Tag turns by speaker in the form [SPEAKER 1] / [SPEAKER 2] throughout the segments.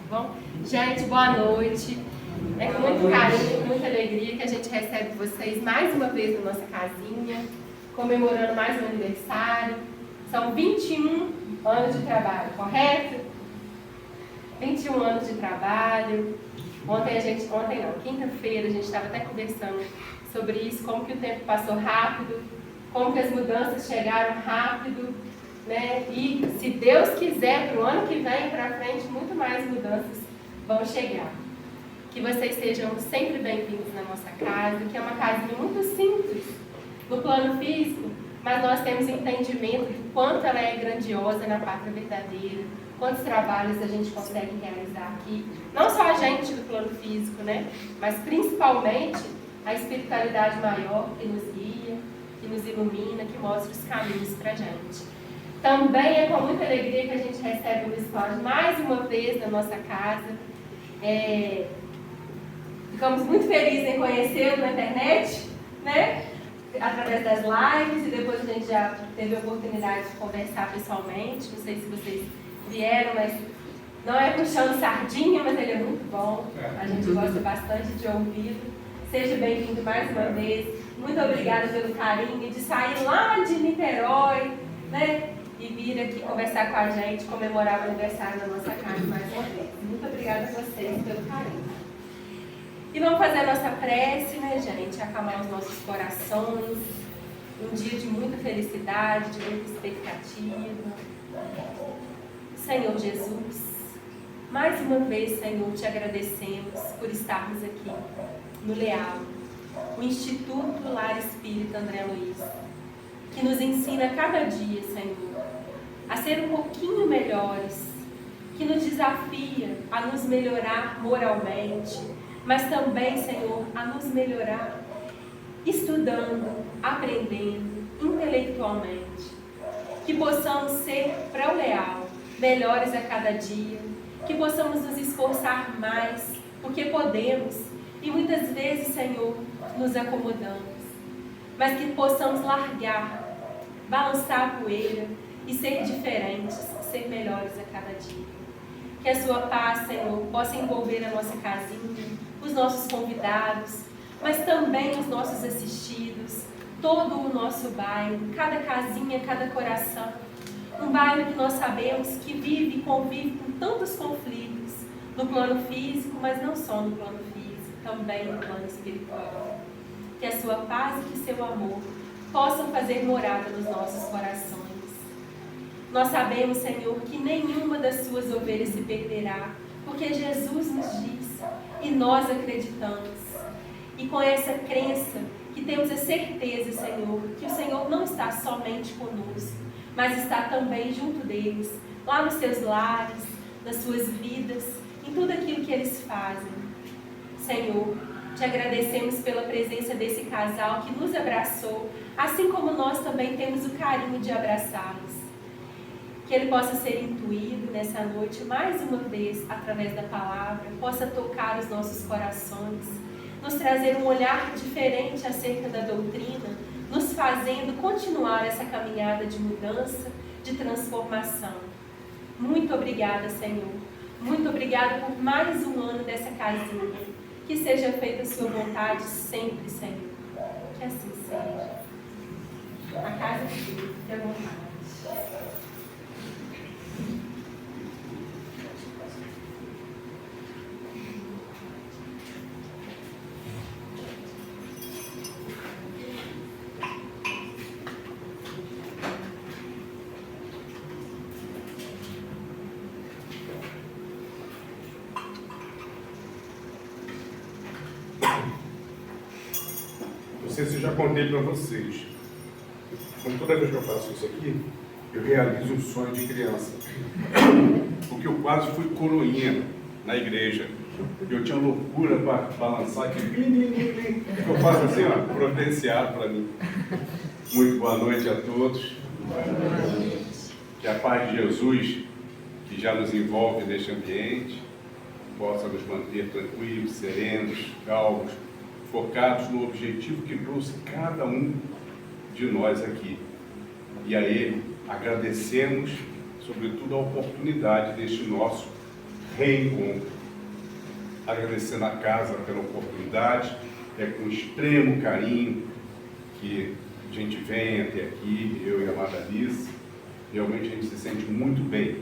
[SPEAKER 1] bom? Gente, boa noite. É com muito carinho, com muita alegria que a gente recebe vocês mais uma vez na nossa casinha, comemorando mais um aniversário. São 21 anos de trabalho, correto? 21 anos de trabalho. Quinta-feira, a gente estava até conversando sobre isso, como que o tempo passou rápido, como que as mudanças chegaram rápido, né? E se Deus quiser, para o ano que vem, para frente, muito mais mudanças vão chegar. Que vocês sejam sempre bem-vindos na nossa casa, que é uma casinha muito simples no plano físico, mas nós temos entendimento do quanto ela é grandiosa na pátria verdadeira, quantos trabalhos a gente consegue realizar aqui, não só a gente do plano físico, né? Mas principalmente a espiritualidade maior que nos guia, que nos ilumina, que mostra os caminhos para a gente. Também é com muita alegria que a gente recebe o Luiz Cláudio mais uma vez na nossa casa. Ficamos muito felizes em conhecê-lo na internet, né? Através das lives, e depois a gente já teve a oportunidade de conversar pessoalmente. Não sei se vocês vieram, mas não é puxando sardinha, mas ele é muito bom. A gente gosta bastante de ouvi-lo. Seja bem-vindo mais uma vez. Muito obrigada pelo carinho de sair lá de Niterói, né? E vir aqui conversar com a gente, comemorar o aniversário da nossa casa mais uma vez. Muito obrigada a vocês pelo carinho. E vamos fazer a nossa prece, né, gente? Acalmar os nossos corações. Um dia de muita felicidade, de muita expectativa. Senhor Jesus, mais uma vez, Senhor, te agradecemos por estarmos aqui no Leal, o Instituto Lar Espírita André Luiz, que nos ensina cada dia, Senhor, a ser um pouquinho melhores, que nos desafia a nos melhorar moralmente, mas também, Senhor, a nos melhorar estudando, aprendendo, intelectualmente. Que possamos ser, para o Leal, melhores a cada dia, que possamos nos esforçar mais, porque podemos, e muitas vezes, Senhor, nos acomodamos, mas que possamos largar, balançar a poeira e ser diferentes, ser melhores a cada dia. Que a sua paz, Senhor, possa envolver a nossa casinha, os nossos convidados, mas também os nossos assistidos, todo o nosso bairro, cada casinha, cada coração. Um bairro que nós sabemos que vive e convive com tantos conflitos no plano físico, mas não só no plano físico, também no plano espiritual. Que a sua paz e que seu amor possam fazer morada nos nossos corações. Nós sabemos, Senhor, que nenhuma das suas ovelhas se perderá, porque Jesus nos diz, e nós acreditamos. E com essa crença, que temos a certeza, Senhor, que o Senhor não está somente conosco, mas está também junto deles, lá nos seus lares, nas suas vidas, em tudo aquilo que eles fazem. Senhor, te agradecemos pela presença desse casal que nos abraçou, assim como nós também temos o carinho de abraçá-los. Que ele possa ser intuído nessa noite, mais uma vez, através da palavra, possa tocar os nossos corações, nos trazer um olhar diferente acerca da doutrina, nos fazendo continuar essa caminhada de mudança, de transformação. Muito obrigada, Senhor. Muito obrigada por mais um ano dessa casinha. Que seja feita a sua vontade sempre, Senhor. Que assim seja. A casa de Deus, fique à vontade.
[SPEAKER 2] Não sei se eu já contei para vocês, como toda vez que eu faço isso aqui, eu realizo um sonho de criança, porque eu quase fui coroinha na igreja, eu tinha loucura para balançar aqui, eu faço assim, ó, providenciado para mim. Muito boa noite a todos, que a paz de Jesus, que já nos envolve neste ambiente, possa nos manter tranquilos, serenos, calmos, focados no objetivo que trouxe cada um de nós aqui. E a Ele agradecemos, sobretudo, a oportunidade deste nosso reencontro. Agradecendo a casa pela oportunidade, é com extremo carinho que a gente vem até aqui, eu e a amada Alice. Realmente a gente se sente muito bem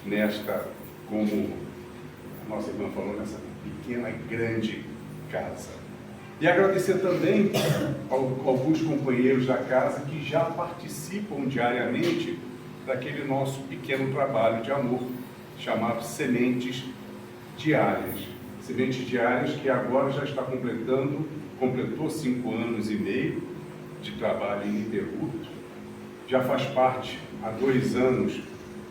[SPEAKER 2] nesta, como a nossa irmã falou, nessa pequena, grande casa. E agradecer também a alguns companheiros da casa que já participam diariamente daquele nosso pequeno trabalho de amor, chamado Sementes Diárias. Sementes Diárias que agora já está completou 5 anos e meio de trabalho ininterrupto, já faz parte há 2 anos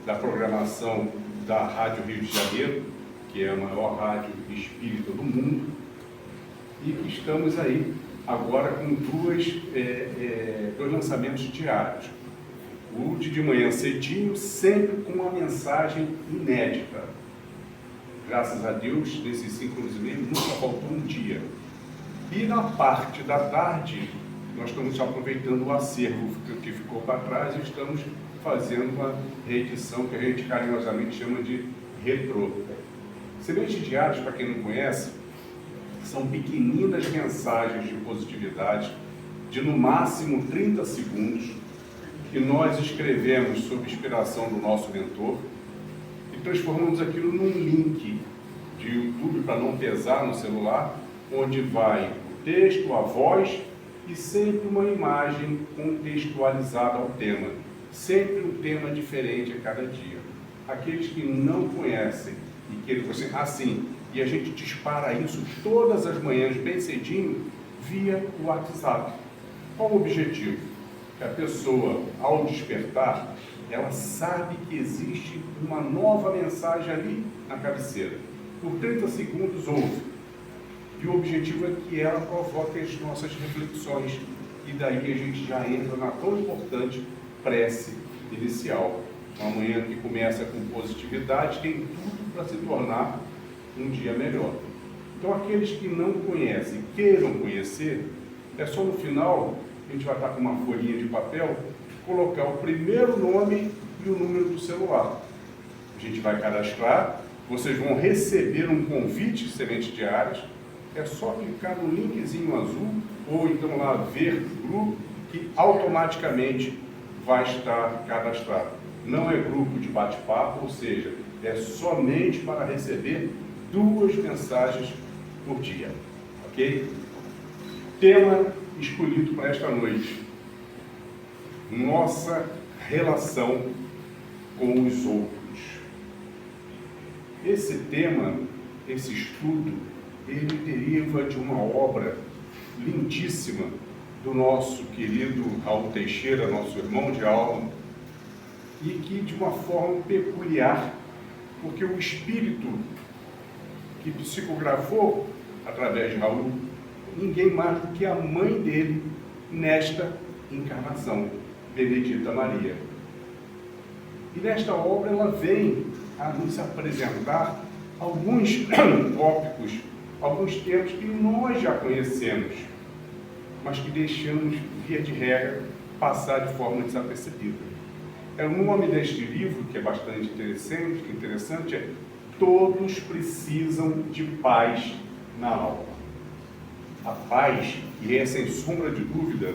[SPEAKER 2] da programação da Rádio Rio de Janeiro, que é a maior rádio espírita do mundo, e que estamos aí agora com dois lançamentos diários. O de manhã cedinho, sempre com uma mensagem inédita. Graças a Deus, nesses 5 anos e meio, nunca faltou um dia. E na parte da tarde, nós estamos aproveitando o acervo que ficou para trás e estamos fazendo uma reedição que a gente carinhosamente chama de retrô. Sementes Diárias, para quem não conhece, são pequeninas mensagens de positividade de no máximo 30 segundos que nós escrevemos sob inspiração do nosso mentor e transformamos aquilo num link de YouTube para não pesar no celular, onde vai o texto, a voz e sempre uma imagem contextualizada ao tema. Sempre um tema diferente a cada dia. Aqueles que não conhecem e que você assim, e a gente dispara isso todas as manhãs, bem cedinho, via o WhatsApp. Qual o objetivo? Que a pessoa, ao despertar, ela sabe que existe uma nova mensagem ali na cabeceira. Por 30 segundos ouve. E o objetivo é que ela provoque as nossas reflexões. E daí a gente já entra na tão importante prece inicial. Uma manhã que começa com positividade, tem tudo para se tornar um dia melhor. Então, aqueles que não conhecem, queiram conhecer, é só no final, a gente vai estar com uma folhinha de papel, colocar o primeiro nome e o número do celular. A gente vai cadastrar, vocês vão receber um convite de Sementes Diárias, é só clicar no linkzinho azul, ou então lá ver grupo, que automaticamente vai estar cadastrado. Não é grupo de bate-papo, ou seja, é somente para receber 2 mensagens por dia, ok? Tema escolhido para esta noite: nossa relação com os outros. Esse tema, esse estudo, ele deriva de uma obra lindíssima do nosso querido Raul Teixeira, nosso irmão de alma, e que de uma forma peculiar, porque o espírito que psicografou através de Raul, ninguém mais do que a mãe dele nesta encarnação, Benedita Maria. E nesta obra ela vem a nos apresentar alguns tópicos, alguns temas que nós já conhecemos, mas que deixamos, via de regra, passar de forma desapercebida. O nome deste livro, que é bastante interessante, é Todos Precisam de Paz na Alma. A paz, que é, sem sombra de dúvida,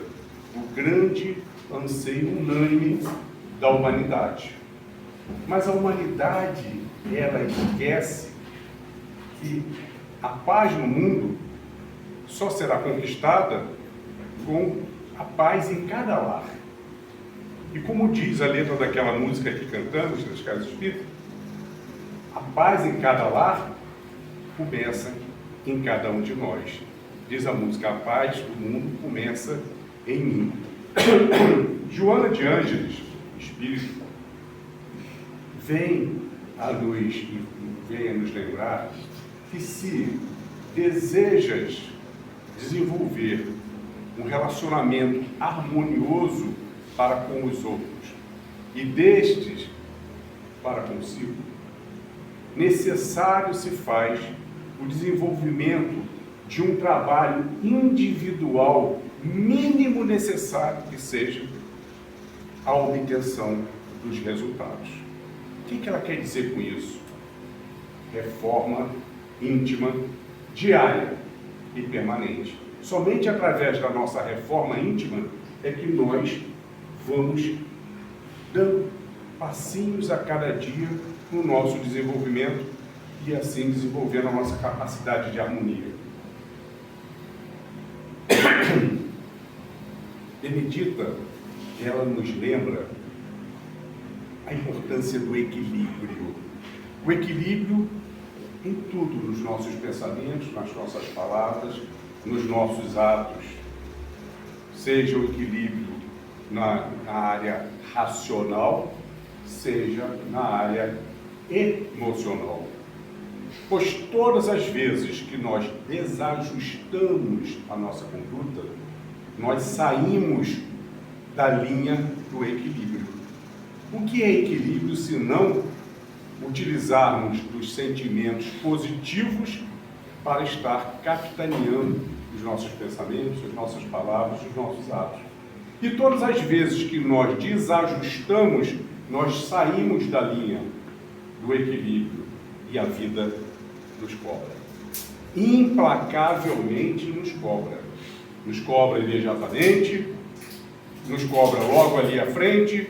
[SPEAKER 2] o grande anseio unânime da humanidade. Mas a humanidade, ela esquece que a paz no mundo só será conquistada com a paz em cada lar. E como diz a letra daquela música que cantamos, das Casas Espíritas, a paz em cada lar começa em cada um de nós. Diz a música, a paz do mundo começa em mim. Joana de Ângeles, espírito, vem a nos lembrar que se desejas desenvolver um relacionamento harmonioso para com os outros e destes para consigo, necessário se faz o desenvolvimento de um trabalho individual mínimo necessário que seja a obtenção dos resultados. O que ela quer dizer com isso? reforma íntima diária e permanente. Somente através da nossa reforma íntima é que nós vamos dando passinhos a cada dia no nosso desenvolvimento e assim desenvolvendo a nossa capacidade de harmonia. Benedita, ela nos lembra a importância do equilíbrio. O equilíbrio em tudo, nos nossos pensamentos, nas nossas palavras, nos nossos atos. Seja o equilíbrio na área racional, seja na área emocional. Pois todas as vezes que nós desajustamos a nossa conduta, nós saímos da linha do equilíbrio. O que é equilíbrio se não utilizarmos dos sentimentos positivos para estar capitaneando os nossos pensamentos, as nossas palavras, os nossos atos? E todas as vezes que nós desajustamos, nós saímos da linha do equilíbrio e a vida nos cobra. Implacavelmente nos cobra. Nos cobra imediatamente, nos cobra logo ali à frente,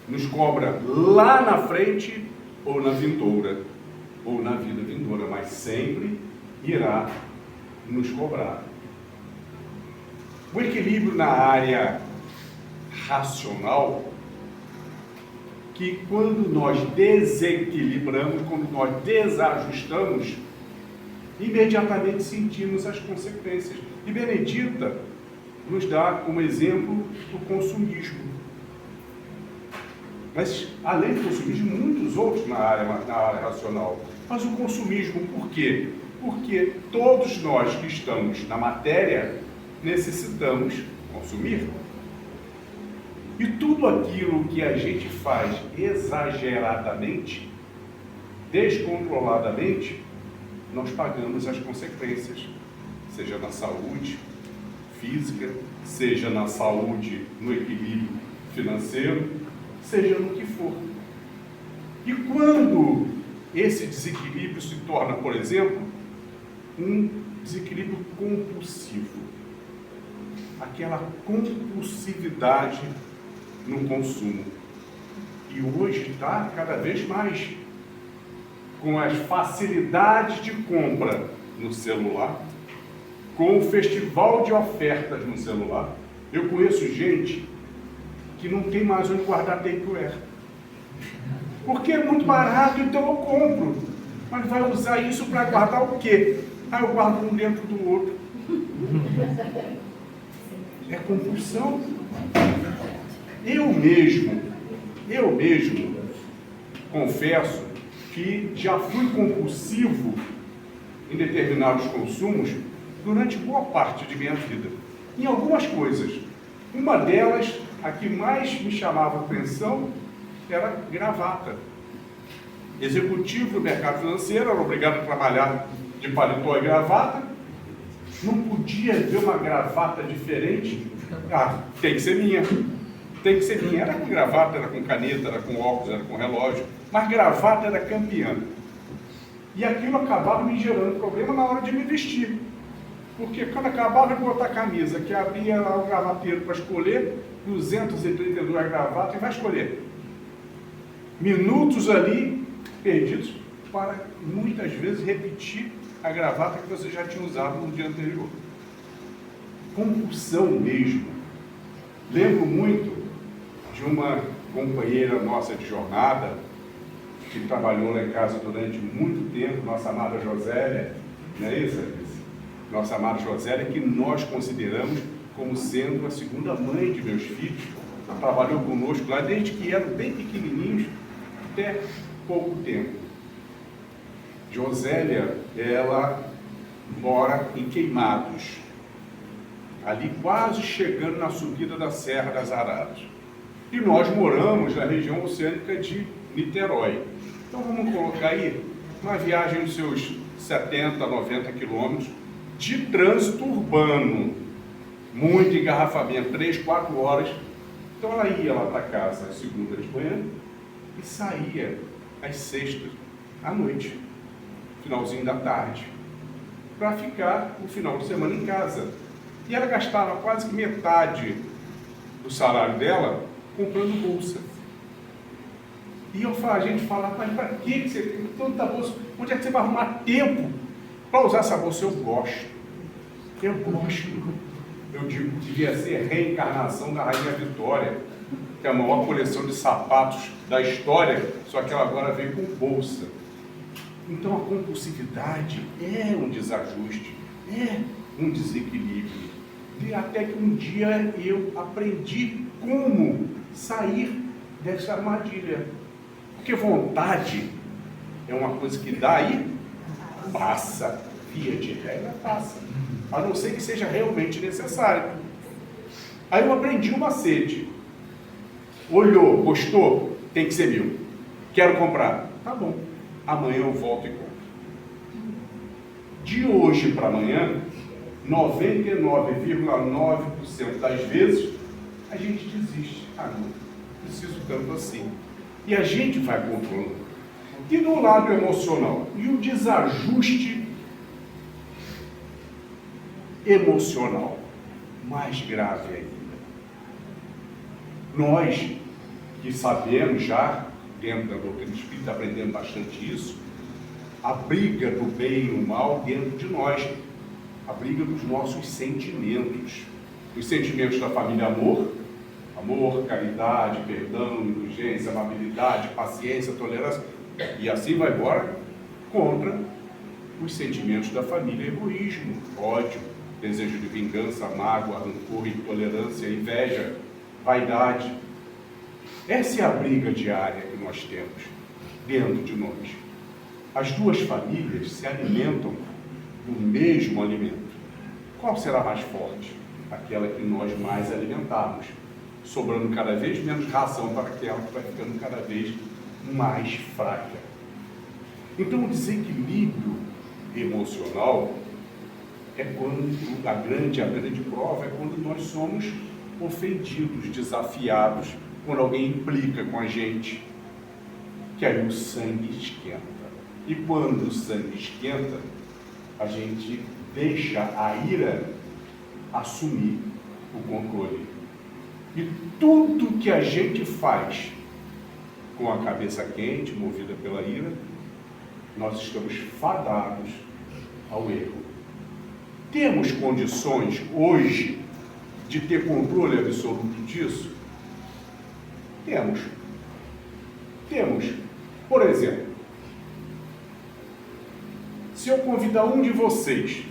[SPEAKER 2] nos cobra lá na frente ou na vindoura, ou na vida vindoura, mas sempre irá nos cobrar. O equilíbrio na área racional, que quando nós desequilibramos, quando nós desajustamos, imediatamente sentimos as consequências. E Benedita nos dá como exemplo o consumismo. Mas, além do consumismo, muitos outros na área racional. Mas o consumismo, por quê? Porque todos nós que estamos na matéria necessitamos consumir. E tudo aquilo que a gente faz exageradamente, descontroladamente, nós pagamos as consequências, seja na saúde física, seja na saúde, no equilíbrio financeiro, seja no que for. E quando esse desequilíbrio se torna, por exemplo, um desequilíbrio compulsivo, aquela compulsividade no consumo, e hoje está cada vez mais, com as facilidades de compra no celular, com o festival de ofertas no celular. Eu conheço gente que não tem mais onde guardar Tupperware, porque é muito barato, então eu compro. Mas vai usar isso para guardar o quê? Eu guardo um dentro do outro. É compulsão. Eu mesmo confesso que já fui compulsivo em determinados consumos durante boa parte de minha vida, em algumas coisas. Uma delas, a que mais me chamava atenção, era gravata. Executivo do mercado financeiro, era obrigado a trabalhar de paletó e gravata, não podia ver uma gravata diferente. Tem que ser minha. Tem que ser minha. Era com gravata, era com caneta, era com óculos, era com relógio, mas gravata era campeã. E aquilo acabava me gerando problema na hora de me vestir. Porque quando acabava de botar a camisa, que abria lá o gravateiro para escolher, 232 gravatas, e vai escolher. Minutos ali perdidos para muitas vezes repetir a gravata que você já tinha usado no dia anterior. Compulsão mesmo. Lembro muito de uma companheira nossa de jornada, que trabalhou lá em casa durante muito tempo, nossa amada Josélia, não é isso, Alice? Nossa amada Josélia, que nós consideramos como sendo a segunda mãe de meus filhos. Ela trabalhou conosco lá desde que eram bem pequenininhos até pouco tempo. Josélia, ela mora em Queimados, ali quase chegando na subida da Serra das Araras. E nós moramos na região oceânica de Niterói. Então vamos colocar aí uma viagem dos seus 70, 90 quilômetros de trânsito urbano, muito engarrafamento, 3, 4 horas. Então ela ia lá para casa às segundas de manhã e saía às sextas à noite. finalzinho da tarde, para ficar o final de semana em casa. E ela gastava quase que metade do salário dela comprando bolsa. E a gente fala, mas para que você tem tanta bolsa? Onde é que você vai arrumar tempo para usar essa bolsa? Eu gosto. Eu digo que devia ser a reencarnação da Rainha Vitória, que é a maior coleção de sapatos da história, só que ela agora veio com bolsa. Então a compulsividade é um desajuste, é um desequilíbrio. E até que um dia eu aprendi como sair dessa armadilha. Porque vontade é uma coisa que dá e passa, via de regra passa, a não ser que seja realmente necessário. Aí eu aprendi um macete. Olhou, gostou, tem que ser meu. Quero comprar. Tá bom. Amanhã eu volto e compro. De hoje para amanhã, 99,9% das vezes, a gente desiste. Ah, não preciso tanto assim. E a gente vai controlando. E do lado emocional? E o desajuste emocional? Mais grave ainda. Nós que sabemos já, dentro da doutrina espírita, aprendendo bastante isso, a briga do bem e do mal dentro de nós, a briga dos nossos sentimentos, os sentimentos da família amor, caridade, perdão, indulgência, amabilidade, paciência, tolerância, e assim vai embora, contra os sentimentos da família, egoísmo, ódio, desejo de vingança, mágoa, rancor, intolerância, inveja, vaidade. Essa é a briga diária que nós temos dentro de nós. As duas famílias se alimentam do mesmo alimento. Qual será mais forte? Aquela que nós mais alimentarmos, sobrando cada vez menos ração para aquela que vai ficando cada vez mais fraca. Então o desequilíbrio emocional é quando a grande prova é quando nós somos ofendidos, desafiados, quando alguém implica com a gente, que aí o sangue esquenta. E quando o sangue esquenta, a gente deixa a ira assumir o controle. E tudo que a gente faz com a cabeça quente, movida pela ira, nós estamos fadados ao erro. Temos condições hoje de ter controle absoluto disso? Temos. Por exemplo, se eu convidar um de vocês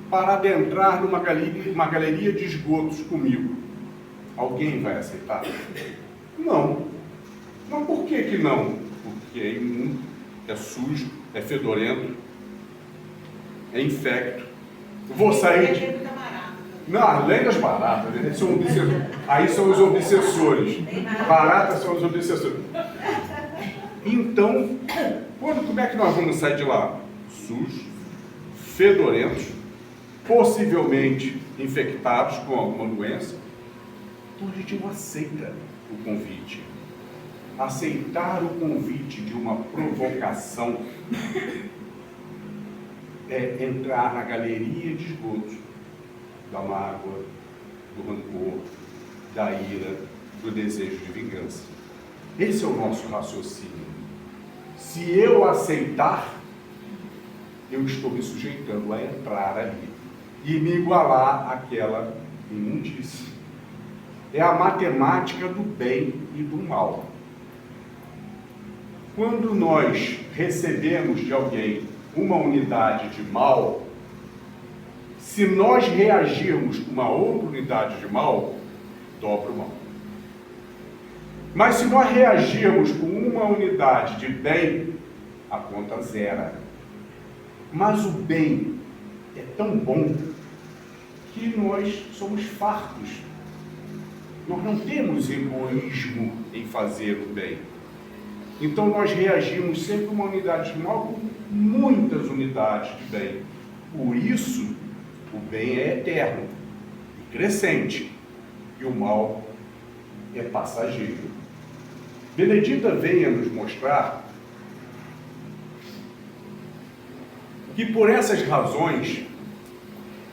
[SPEAKER 2] para adentrar numa galeria de esgotos comigo, alguém vai aceitar? Não. Mas por que não? Porque é imundo, é sujo, é fedorento, é infecto. Vou sair de... Não, além das baratas, né? Aí são os obsessores. Baratas são os obsessores. Então, como é que nós vamos sair de lá? Sujos, fedorentos, possivelmente infectados com alguma doença. Então a gente não aceita o convite. Aceitar o convite de uma provocação é entrar na galeria de esgotos da mágoa, do rancor, da ira, do desejo de vingança. Esse é o nosso raciocínio. Se eu aceitar, eu estou me sujeitando a entrar ali e me igualar àquela imundície. É a matemática do bem e do mal. Quando nós recebemos de alguém uma unidade de mal, se nós reagirmos com uma outra unidade de mal, dobra o mal. Mas se nós reagirmos com uma unidade de bem, a conta zera. Mas o bem é tão bom que nós somos fartos. Nós não temos egoísmo em fazer o bem. Então nós reagimos sempre com uma unidade de mal com muitas unidades de bem. Por isso, o bem é eterno e crescente, e o mal é passageiro. Benedita vem a nos mostrar que por essas razões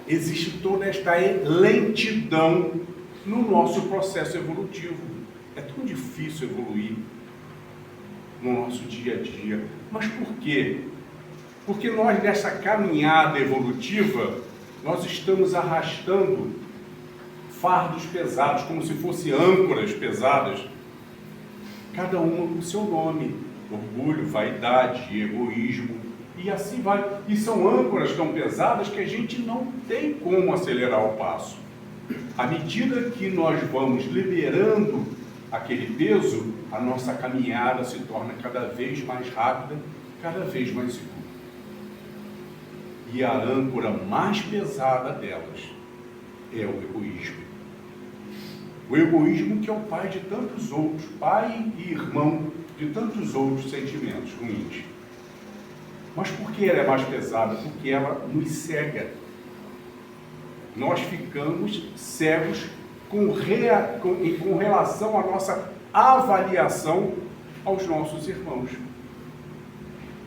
[SPEAKER 2] existe toda esta lentidão no nosso processo evolutivo. É tão difícil evoluir no nosso dia a dia. Mas por quê? Porque nós, nessa caminhada evolutiva, nós estamos arrastando fardos pesados, como se fossem âncoras pesadas, cada uma com o seu nome: orgulho, vaidade, egoísmo, e assim vai. E são âncoras tão pesadas que a gente não tem como acelerar o passo. À medida que nós vamos liberando aquele peso, a nossa caminhada se torna cada vez mais rápida, cada vez mais segura. E a âncora mais pesada delas é o egoísmo. O egoísmo, que é o pai de tantos outros, pai e irmão de tantos outros sentimentos ruins. Mas por que ela é mais pesada? Porque ela nos cega. Nós ficamos cegos com relação à nossa avaliação aos nossos irmãos.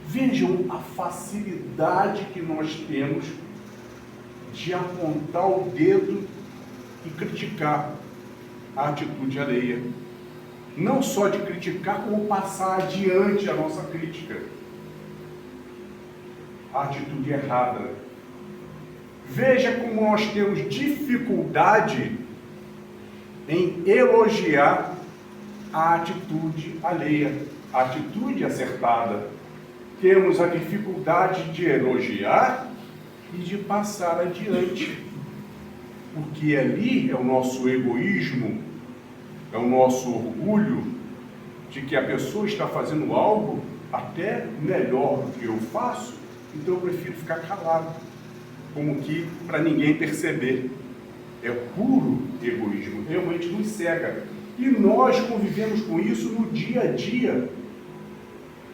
[SPEAKER 2] Vejam a facilidade que nós temos de apontar o dedo e criticar a atitude alheia. Não só de criticar, como passar adiante a nossa crítica. A atitude errada. Veja como nós temos dificuldade em elogiar a atitude alheia, a atitude acertada. Temos a dificuldade de elogiar e de passar adiante. Porque ali é o nosso egoísmo, é o nosso orgulho de que a pessoa está fazendo algo até melhor do que eu faço, então eu prefiro ficar calado, como que para ninguém perceber. É puro egoísmo, realmente nos cega. E nós convivemos com isso no dia a dia,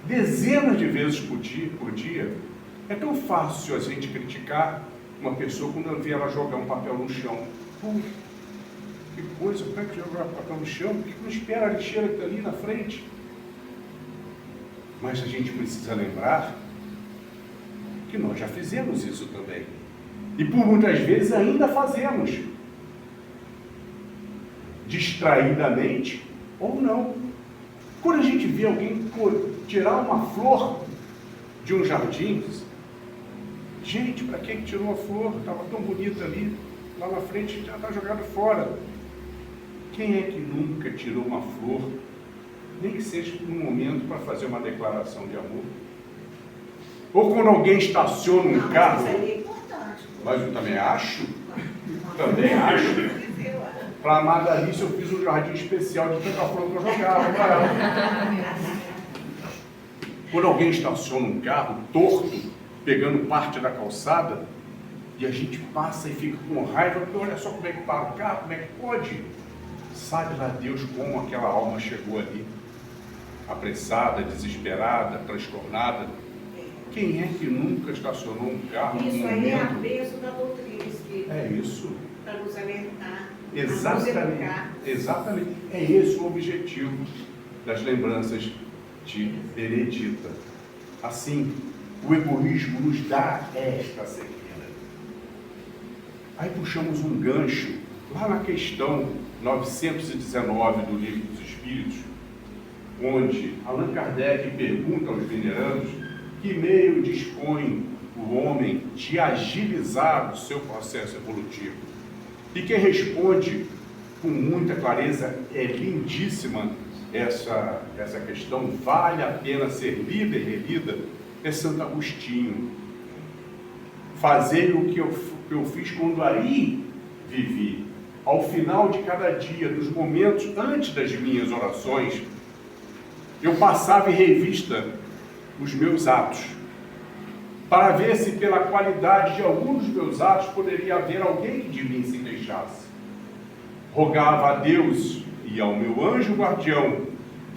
[SPEAKER 2] dezenas de vezes por dia. É tão fácil a gente criticar uma pessoa quando eu vi ela jogar um papel no chão. Que coisa, como é que jogar papel no chão? Por que não espera a lixeira que está ali na frente? Mas a gente precisa lembrar que nós já fizemos isso também. E por muitas vezes ainda fazemos. Distraidamente ou não. Quando a gente vê alguém tirar uma flor de um jardim, gente, para que tirou a flor? Estava tão bonita ali, lá na frente já está jogado fora. Quem é que nunca tirou uma flor, nem que seja num momento para fazer uma declaração de amor? Ou quando alguém estaciona um carro, mas eu também acho, para a amada Alice eu fiz um jardim especial de tanta flor que eu jogava para ela. Quando alguém estaciona um carro torto, pegando parte da calçada, e a gente passa e fica com raiva, porque olha só como é que para o carro, como é que pode? Sabe lá Deus como aquela alma chegou ali, apressada, desesperada, transtornada. Quem é que nunca estacionou um carro?
[SPEAKER 3] Isso aí é a bênção da doutrina espírita.
[SPEAKER 2] É isso.
[SPEAKER 3] Para nos alertar.
[SPEAKER 2] Exatamente. É esse o objetivo das lembranças de Benedita. Assim, o egoísmo nos dá esta cegueira. Aí puxamos um gancho lá na questão 919 do Livro dos Espíritos, onde Allan Kardec pergunta aos venerandos que meio dispõe o homem de agilizar o seu processo evolutivo. E quem responde com muita clareza, é lindíssima essa questão, vale a pena ser lida e relida, é Santo Agostinho. Fazer o que eu fiz quando aí vivi. Ao final de cada dia, dos momentos antes das minhas orações, eu passava em revista os meus atos, para ver se pela qualidade de algum dos meus atos poderia haver alguém que de mim se queixasse. Rogava a Deus e ao meu anjo guardião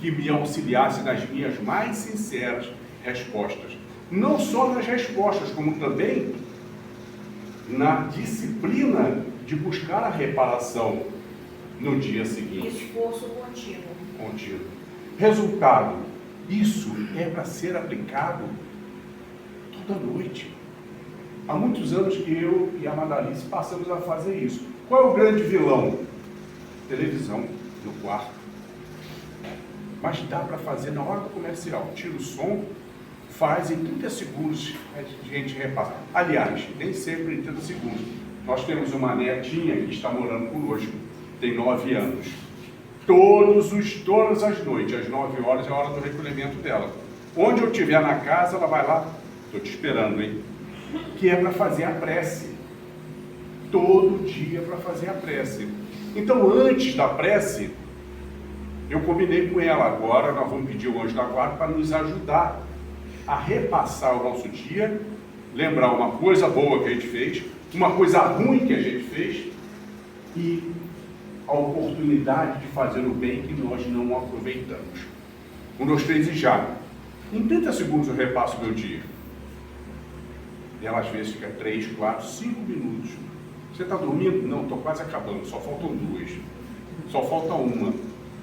[SPEAKER 2] que me auxiliasse nas minhas mais sinceras respostas. Não só nas respostas, como também na disciplina de buscar a reparação no dia seguinte.
[SPEAKER 3] Esforço contínuo.
[SPEAKER 2] Resultado, isso é para ser aplicado toda noite. Há muitos anos que eu e a Madalice passamos a fazer isso. Qual é o grande vilão? Televisão no quarto. Mas dá para fazer na hora do comercial. Tira o som, faz em 30 segundos, a gente repassa. Aliás, nem sempre em 30 segundos. Nós temos uma netinha que está morando conosco, tem 9 anos. Todas as noites, às 9 horas, é a hora do recolhimento dela. Onde eu estiver na casa, ela vai lá, estou te esperando, hein? Que é para fazer a prece. Todo dia para fazer a prece. Então, antes da prece, eu combinei com ela, agora nós vamos pedir o anjo da guarda para nos ajudar a repassar o nosso dia, lembrar uma coisa boa que a gente fez, uma coisa ruim que a gente fez e a oportunidade de fazer o bem que nós não aproveitamos. 1, 2, 3 e já. Em 30 segundos eu repasso o meu dia. E ela às vezes fica 3, 4, 5 minutos. Você está dormindo? Não, estou quase acabando, só faltam 2. Só falta uma.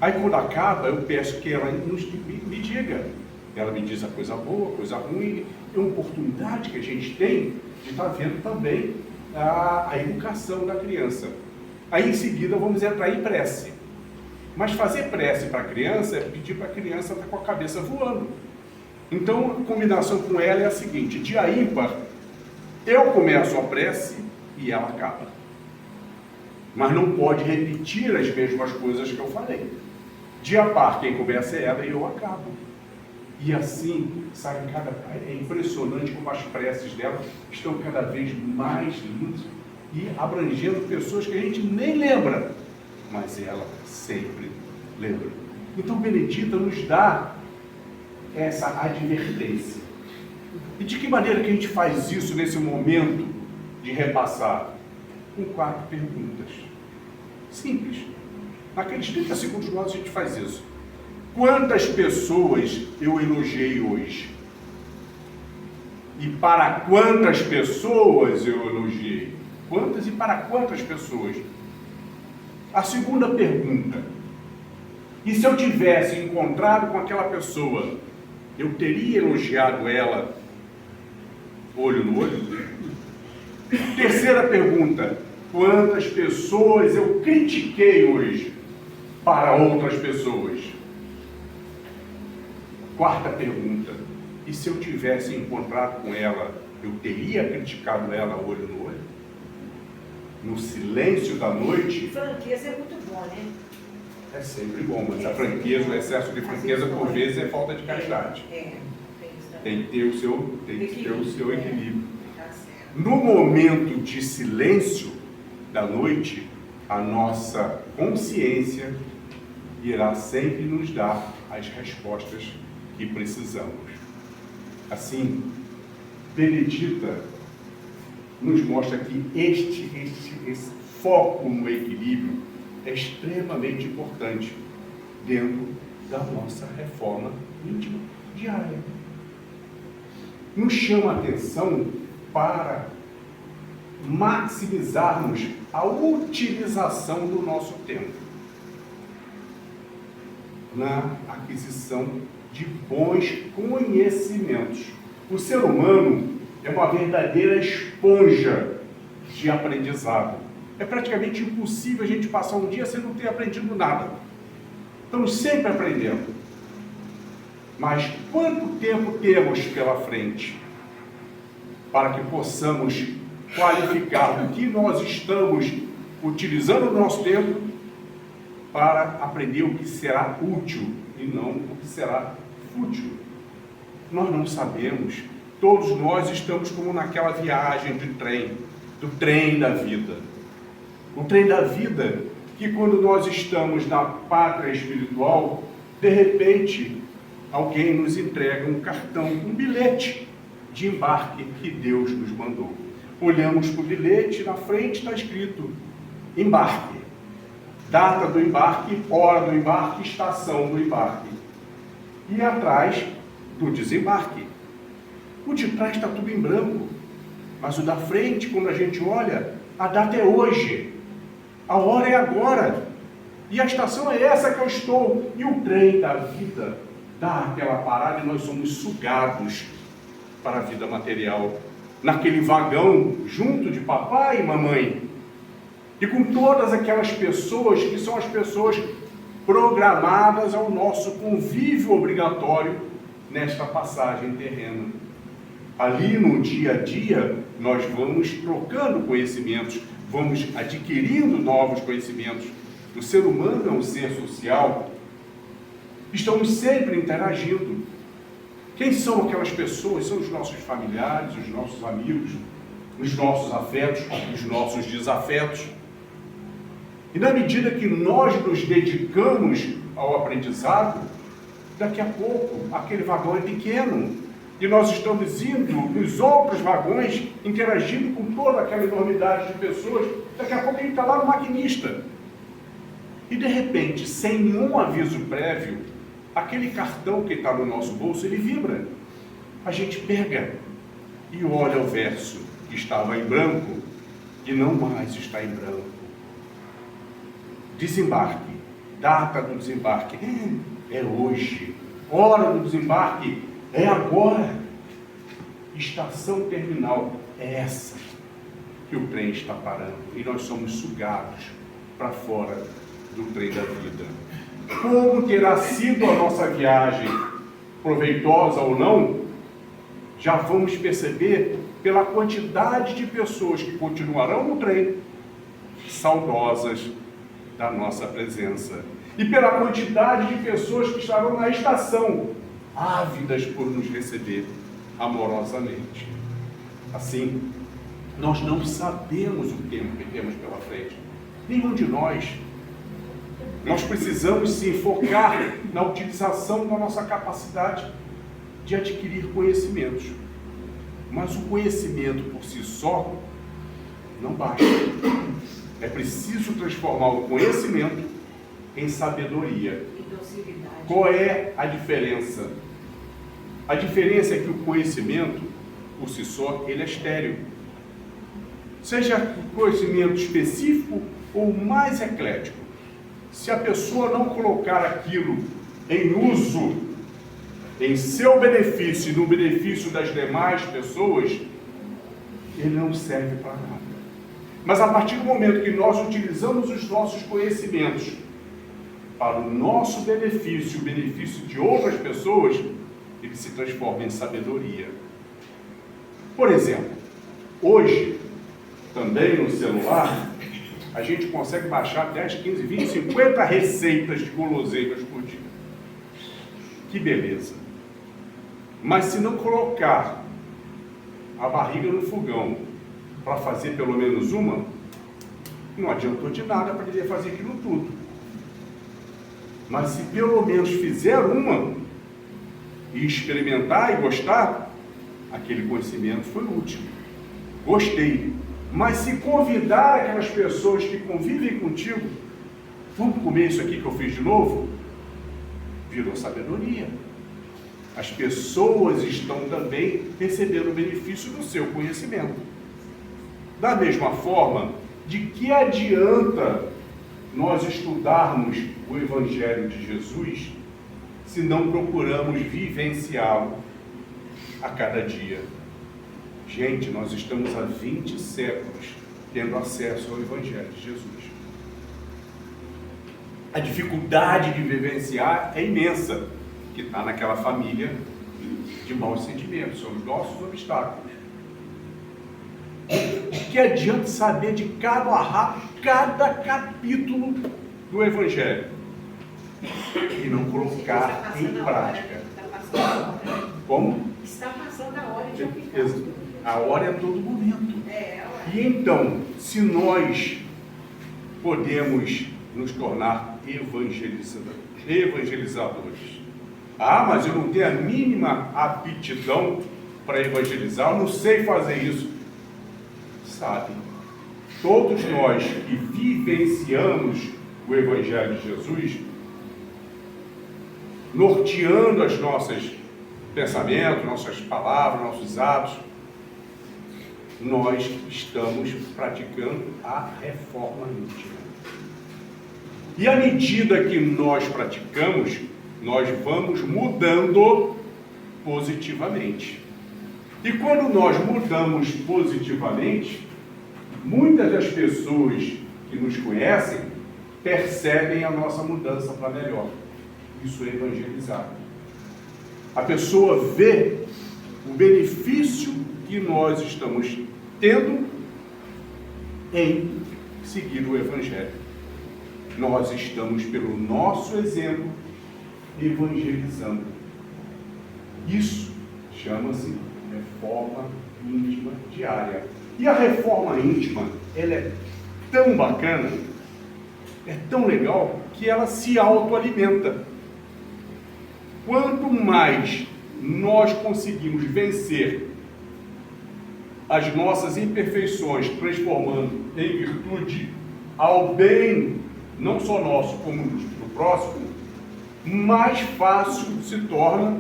[SPEAKER 2] Aí quando acaba, eu peço que ela me diga. Ela me diz a coisa boa, a coisa ruim. É uma oportunidade que a gente tem de estar vendo também a educação da criança. Aí em seguida vamos entrar em prece. Mas fazer prece para a criança é pedir para a criança estar com a cabeça voando. Então a combinação com ela é a seguinte: dia ímpar, eu começo a prece e ela acaba. Mas não pode repetir as mesmas coisas que eu falei. Dia par, quem começa é ela e eu acabo. E assim, é impressionante como as preces dela estão cada vez mais lindas e abrangendo pessoas que a gente nem lembra, mas ela sempre lembra. Então Benedita nos dá essa advertência. E de que maneira que a gente faz isso nesse momento de repassar? Com 4 perguntas. Simples. Naqueles 30 segundos nossos a gente faz isso. Quantas pessoas eu elogiei hoje? E para quantas pessoas eu elogiei? Quantas e para quantas pessoas? A segunda pergunta: e se eu tivesse encontrado com aquela pessoa, eu teria elogiado ela olho no olho? Terceira pergunta: quantas pessoas eu critiquei hoje para outras pessoas? Quarta pergunta: e se eu tivesse encontrado com ela, eu teria criticado ela olho no olho? No silêncio da noite.
[SPEAKER 3] Franqueza é muito bom, né?
[SPEAKER 2] É sempre bom, mas a franqueza, o excesso de franqueza, por vezes, é falta de caridade. Tem que ter o seu equilíbrio. No momento de silêncio da noite, a nossa consciência irá sempre nos dar as respostas que precisamos. Assim, Benedita nos mostra que esse foco no equilíbrio é extremamente importante dentro da nossa reforma íntima diária. Nos chama a atenção para maximizarmos a utilização do nosso tempo na aquisição de bons conhecimentos. O ser humano é uma verdadeira esponja de aprendizado. É praticamente impossível a gente passar um dia sem não ter aprendido nada. Estamos sempre aprendendo. Mas quanto tempo temos pela frente para que possamos qualificar o que nós estamos utilizando no nosso tempo para aprender o que será útil e não o que será fútil? Nós não sabemos. Todos nós estamos como naquela viagem de trem, do trem da vida. O trem da vida que quando nós estamos na pátria espiritual, de repente, alguém nos entrega um cartão, um bilhete de embarque que Deus nos mandou. Olhamos para o bilhete, na frente está escrito embarque. Data do embarque, hora do embarque, estação do embarque. E atrás do desembarque. O de trás está tudo em branco. Mas o da frente, quando a gente olha, a data é hoje. A hora é agora. E a estação é essa que eu estou. E o trem da vida dá aquela parada e nós somos sugados para a vida material. naquele vagão junto de papai e mamãe, e com todas aquelas pessoas que são as pessoas programadas ao nosso convívio obrigatório nesta passagem terrena. Ali no dia a dia, nós vamos trocando conhecimentos, vamos adquirindo novos conhecimentos. O ser humano é um ser social. Estamos sempre interagindo. Quem são aquelas pessoas? São os nossos familiares, os nossos amigos, os nossos afetos, os nossos desafetos. E na medida que nós nos dedicamos ao aprendizado, daqui a pouco aquele vagão é pequeno e nós estamos indo nos outros vagões, interagindo com toda aquela enormidade de pessoas. Daqui a pouco a gente está lá no maquinista. E de repente, sem nenhum aviso prévio, aquele cartão que está no nosso bolso, ele vibra. A gente pega e olha o verso que estava em branco e não mais está em branco. Desembarque, data do desembarque, é hoje. Hora do desembarque, é agora. Estação terminal, é essa que o trem está parando. E nós somos sugados para fora do trem da vida. Como terá sido a nossa viagem, proveitosa ou não, já vamos perceber pela quantidade de pessoas que continuarão no trem, saudosas da nossa presença, e pela quantidade de pessoas que estarão na estação, ávidas por nos receber amorosamente. Assim, nós não sabemos o tempo que temos pela frente, nenhum de nós. Nós precisamos se focar na utilização da nossa capacidade de adquirir conhecimentos. Mas o conhecimento por si só não basta. É preciso transformar o conhecimento em sabedoria. Qual é a diferença? A diferença é que o conhecimento, por si só, ele é estéril. Seja conhecimento específico ou mais eclético. Se a pessoa não colocar aquilo em uso, em seu benefício e no benefício das demais pessoas, ele não serve para nada. Mas a partir do momento que nós utilizamos os nossos conhecimentos para o nosso benefício, o benefício de outras pessoas, ele se transforma em sabedoria. Por exemplo, hoje, também no celular, a gente consegue baixar 10, 15, 20, 50 receitas de guloseimas por dia. Que beleza! Mas se não colocar a barriga no fogão para fazer pelo menos uma, não adiantou de nada para querer fazer aquilo tudo. Mas se pelo menos fizer uma e experimentar e gostar, aquele conhecimento foi útil. Gostei. Mas se convidar aquelas pessoas que convivem contigo, vamos comer isso aqui que eu fiz de novo? Virou sabedoria. As pessoas estão também recebendo o benefício do seu conhecimento. Da mesma forma, de que adianta nós estudarmos o Evangelho de Jesus se não procuramos vivenciá-lo a cada dia? Gente, nós estamos há 20 séculos tendo acesso ao Evangelho de Jesus. A dificuldade de vivenciar é imensa, que está naquela família de maus sentimentos, são os nossos obstáculos. Que adianta saber de cabo a rabo cada capítulo do Evangelho e não colocar em prática? Como?
[SPEAKER 3] Está passando a hora de aplicar.
[SPEAKER 2] A hora é a todo momento. E então, se nós podemos nos tornar evangelizadores. Ah, mas eu não tenho a mínima aptidão para evangelizar, eu não sei fazer isso. Sabe, todos nós que vivenciamos o Evangelho de Jesus, norteando as nossas pensamentos, nossas palavras, nossos atos, nós estamos praticando a reforma íntima. E à medida que nós praticamos, nós vamos mudando positivamente. E quando nós mudamos positivamente, muitas das pessoas que nos conhecem percebem a nossa mudança para melhor. Isso é evangelizar. A pessoa vê o benefício que nós estamos tendo em seguir o Evangelho. Nós estamos, pelo nosso exemplo, evangelizando. Isso chama-se reforma íntima diária. E a reforma íntima, ela é tão bacana, é tão legal, que ela se autoalimenta. Quanto mais nós conseguimos vencer as nossas imperfeições, transformando em virtude ao bem, não só nosso, como do próximo, mais fácil se torna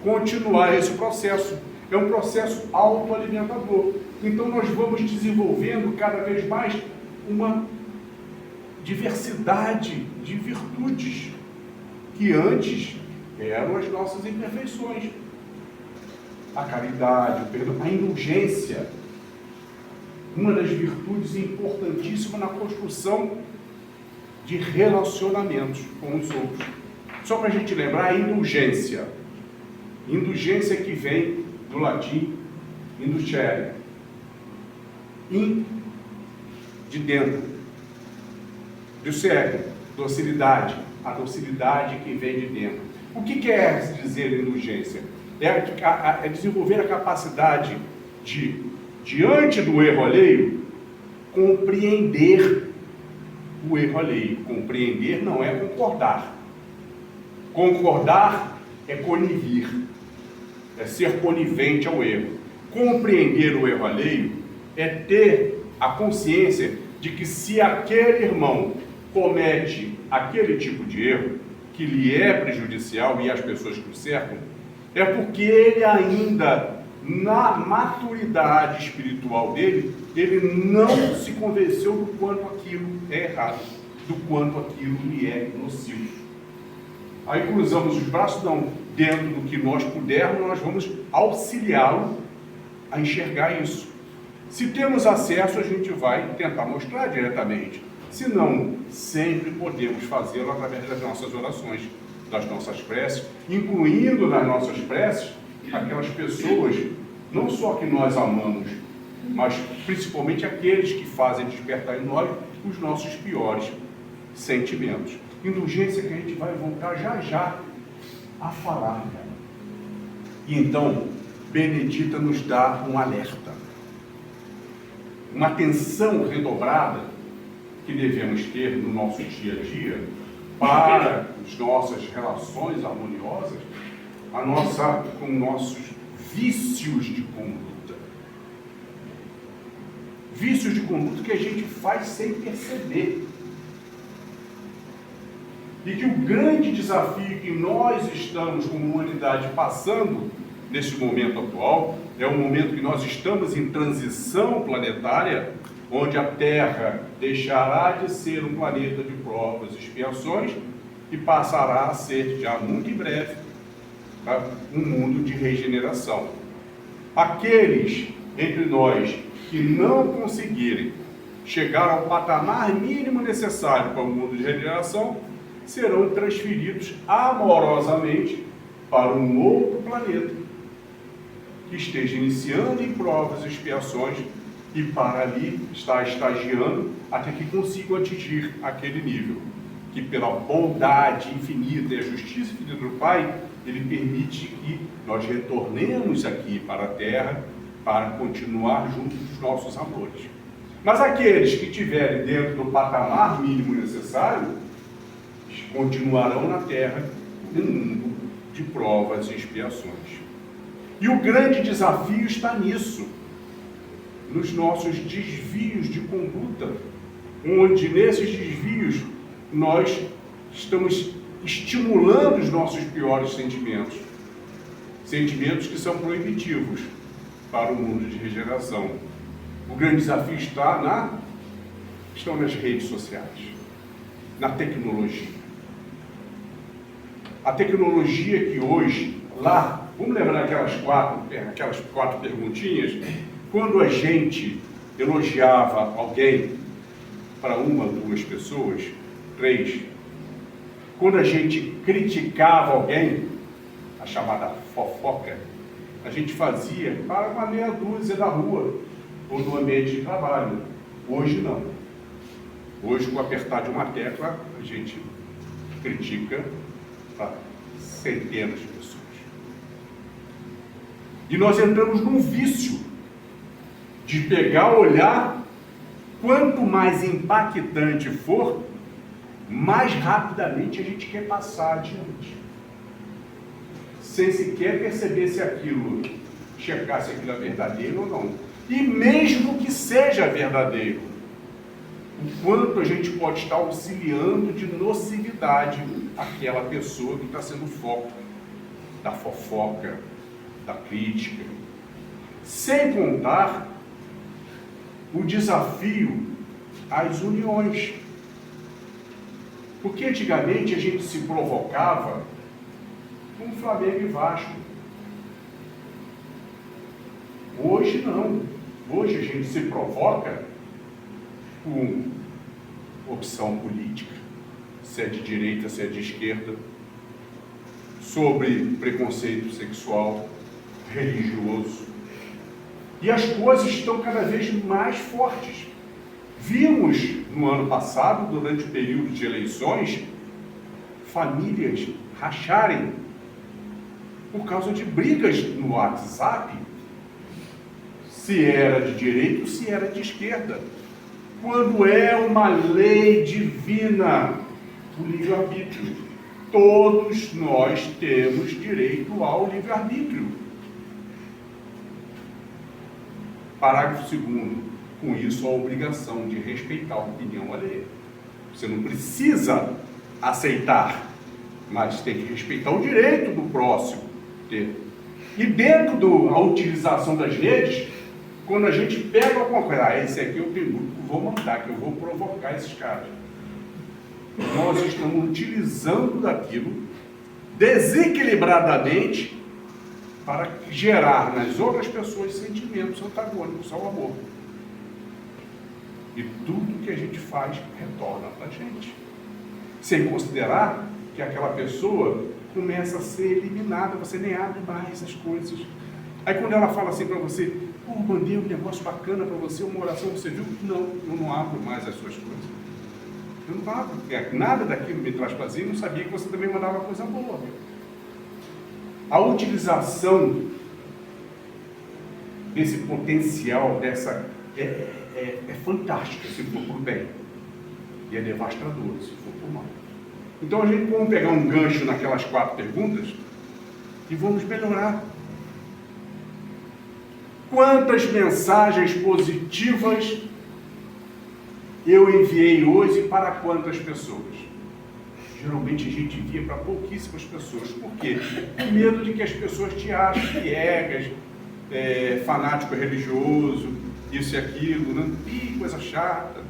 [SPEAKER 2] continuar esse processo. É um processo autoalimentador. Então nós vamos desenvolvendo cada vez mais uma diversidade de virtudes que antes eram as nossas imperfeições. A caridade, o perdão, a indulgência, uma das virtudes importantíssimas na construção de relacionamentos com os outros. Só para a gente lembrar, a indulgência. Indulgência que vem do latim indulgere. In, de dentro. Dulcere, docilidade. A docilidade que vem de dentro. O que quer dizer indulgência? É desenvolver a capacidade de, diante do erro alheio, compreender o erro alheio. Compreender não é concordar. Concordar é conivir, é ser conivente ao erro. Compreender o erro alheio é ter a consciência de que se aquele irmão comete aquele tipo de erro, que lhe é prejudicial e as pessoas que o cercam, é porque ele ainda, na maturidade espiritual dele, ele não se convenceu do quanto aquilo é errado, do quanto aquilo lhe é nocivo. Aí cruzamos os braços, não, dentro do que nós pudermos, nós vamos auxiliá-lo a enxergar isso. Se temos acesso, a gente vai tentar mostrar diretamente. Se não, sempre podemos fazê-lo através das nossas orações, das nossas preces, incluindo nas nossas preces aquelas pessoas, não só que nós amamos, mas principalmente aqueles que fazem despertar em nós os nossos piores sentimentos. Indulgência que a gente vai voltar já já a falar. E então, Benedita nos dá um alerta, uma atenção redobrada que devemos ter no nosso dia a dia para as nossas relações harmoniosas, com nossos vícios de conduta. Vícios de conduta que a gente faz sem perceber. E que o grande desafio que nós estamos como humanidade passando nesse momento atual, é um momento que nós estamos em transição planetária, onde a Terra deixará de ser um planeta de provas e expiações e passará a ser, já muito em breve, um mundo de regeneração. Aqueles entre nós que não conseguirem chegar ao patamar mínimo necessário para o mundo de regeneração serão transferidos amorosamente para um outro planeta que esteja iniciando em provas e expiações e para ali está estagiando até que consigam atingir aquele nível, que pela bondade infinita e a justiça infinita do Pai, Ele permite que nós retornemos aqui para a Terra para continuar junto dos nossos amores. Mas aqueles que estiverem dentro do patamar mínimo necessário, continuarão na Terra num mundo de provas e expiações. E o grande desafio está nisso, nos nossos desvios de conduta, onde nesses desvios nós estamos estimulando os nossos piores sentimentos, sentimentos que são proibitivos para o mundo de regeneração. O grande desafio estão nas redes sociais, na tecnologia. A tecnologia que hoje, lá Vamos lembrar aquelas quatro perguntinhas? Quando a gente elogiava alguém, para uma, duas pessoas, três. Quando a gente criticava alguém, a chamada fofoca, a gente fazia para uma meia dúzia da rua ou do ambiente de trabalho. Hoje não. Hoje, com o apertar de uma tecla, a gente critica para centenas de pessoas. E nós entramos num vício de pegar, olhar, quanto mais impactante for, mais rapidamente a gente quer passar adiante. Sem sequer perceber se aquilo, checar se aquilo é verdadeiro ou não. E mesmo que seja verdadeiro, o quanto a gente pode estar auxiliando de nocividade aquela pessoa que está sendo foco da fofoca, da crítica. Sem contar o desafio às uniões. Porque antigamente a gente se provocava com Flamengo e Vasco. Hoje não. Hoje a gente se provoca com opção política, se é de direita, se é de esquerda, sobre preconceito sexual, religioso. E as coisas estão cada vez mais fortes. Vimos no ano passado, durante o período de eleições, famílias racharem por causa de brigas no WhatsApp, se era de direita ou se era de esquerda. Quando é uma lei divina, o livre-arbítrio. Todos nós temos direito ao livre-arbítrio. Parágrafo 2º. Com isso, a obrigação de respeitar a opinião alheia. Você não precisa aceitar, mas tem que respeitar o direito do próximo ter. E dentro da utilização das redes, quando a gente pega alguma coisa, esse aqui eu vou mandar, que eu vou provocar esses caras. Nós estamos utilizando daquilo desequilibradamente para gerar nas outras pessoas sentimentos antagônicos ao amor. E tudo que a gente faz retorna para a gente. Sem considerar que aquela pessoa começa a ser eliminada, você nem abre mais as coisas. Aí quando ela fala assim para você, mandei um negócio bacana para você, uma oração, você viu? Não, eu não abro mais as suas coisas. Eu não abro, porque nada daquilo me traz prazer, não sabia que você também mandava coisa boa. A utilização desse potencial, dessa... É fantástico se for por bem. E é devastador se for por mal. Então a gente vamos pegar um gancho naquelas 4 perguntas e vamos melhorar. Quantas mensagens positivas eu enviei hoje para quantas pessoas? Geralmente a gente envia para pouquíssimas pessoas. Por quê? Com medo de que as pessoas te achem piegas, fanático religioso, isso e aquilo, né? Ih, coisa chata.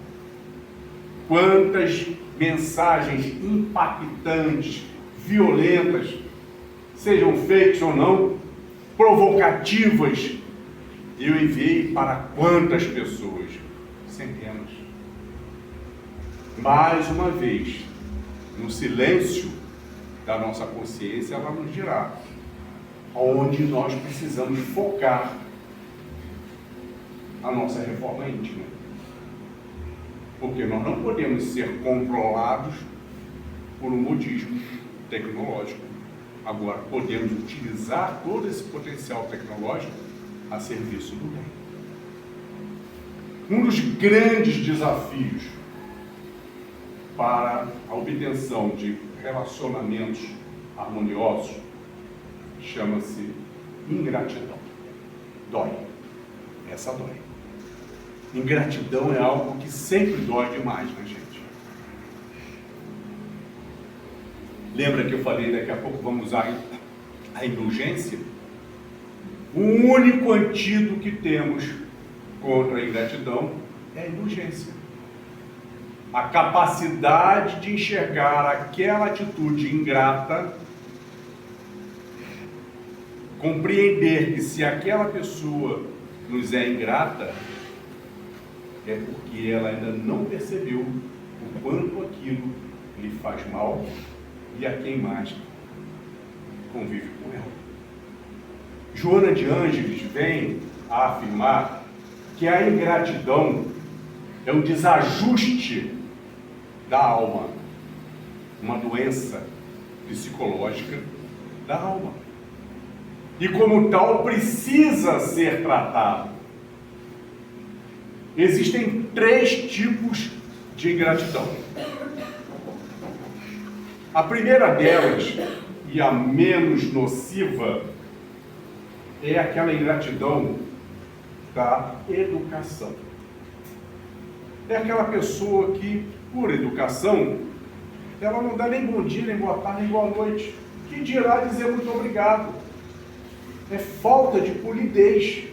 [SPEAKER 2] Quantas mensagens impactantes, violentas, sejam fakes ou não, provocativas, eu enviei para quantas pessoas? Centenas. Mais uma vez, no silêncio da nossa consciência, ela nos dirá onde nós precisamos focar a nossa reforma íntima. Porque nós não podemos ser controlados por um modismo tecnológico. Agora, podemos utilizar todo esse potencial tecnológico a serviço do bem. Um dos grandes desafios para a obtenção de relacionamentos harmoniosos chama-se ingratidão. Dói. Essa dói. Ingratidão é algo que sempre dói demais na gente. Lembra que eu falei, daqui a pouco vamos usar a indulgência? O único antídoto que temos contra a ingratidão é a indulgência. A capacidade de enxergar aquela atitude ingrata compreender que se aquela pessoa nos é ingrata, é porque ela ainda não percebeu o quanto aquilo lhe faz mal e a quem mais convive com ela. Joana de Ângeles vem a afirmar que a ingratidão é um desajuste da alma, uma doença psicológica da alma. E como tal, precisa ser tratado. Existem 3 tipos de ingratidão. A primeira delas, e a menos nociva, é aquela ingratidão da educação. É aquela pessoa que, por educação, ela não dá nem bom dia, nem boa tarde, nem boa noite. Que dirá dizer muito obrigado? É falta de polidez.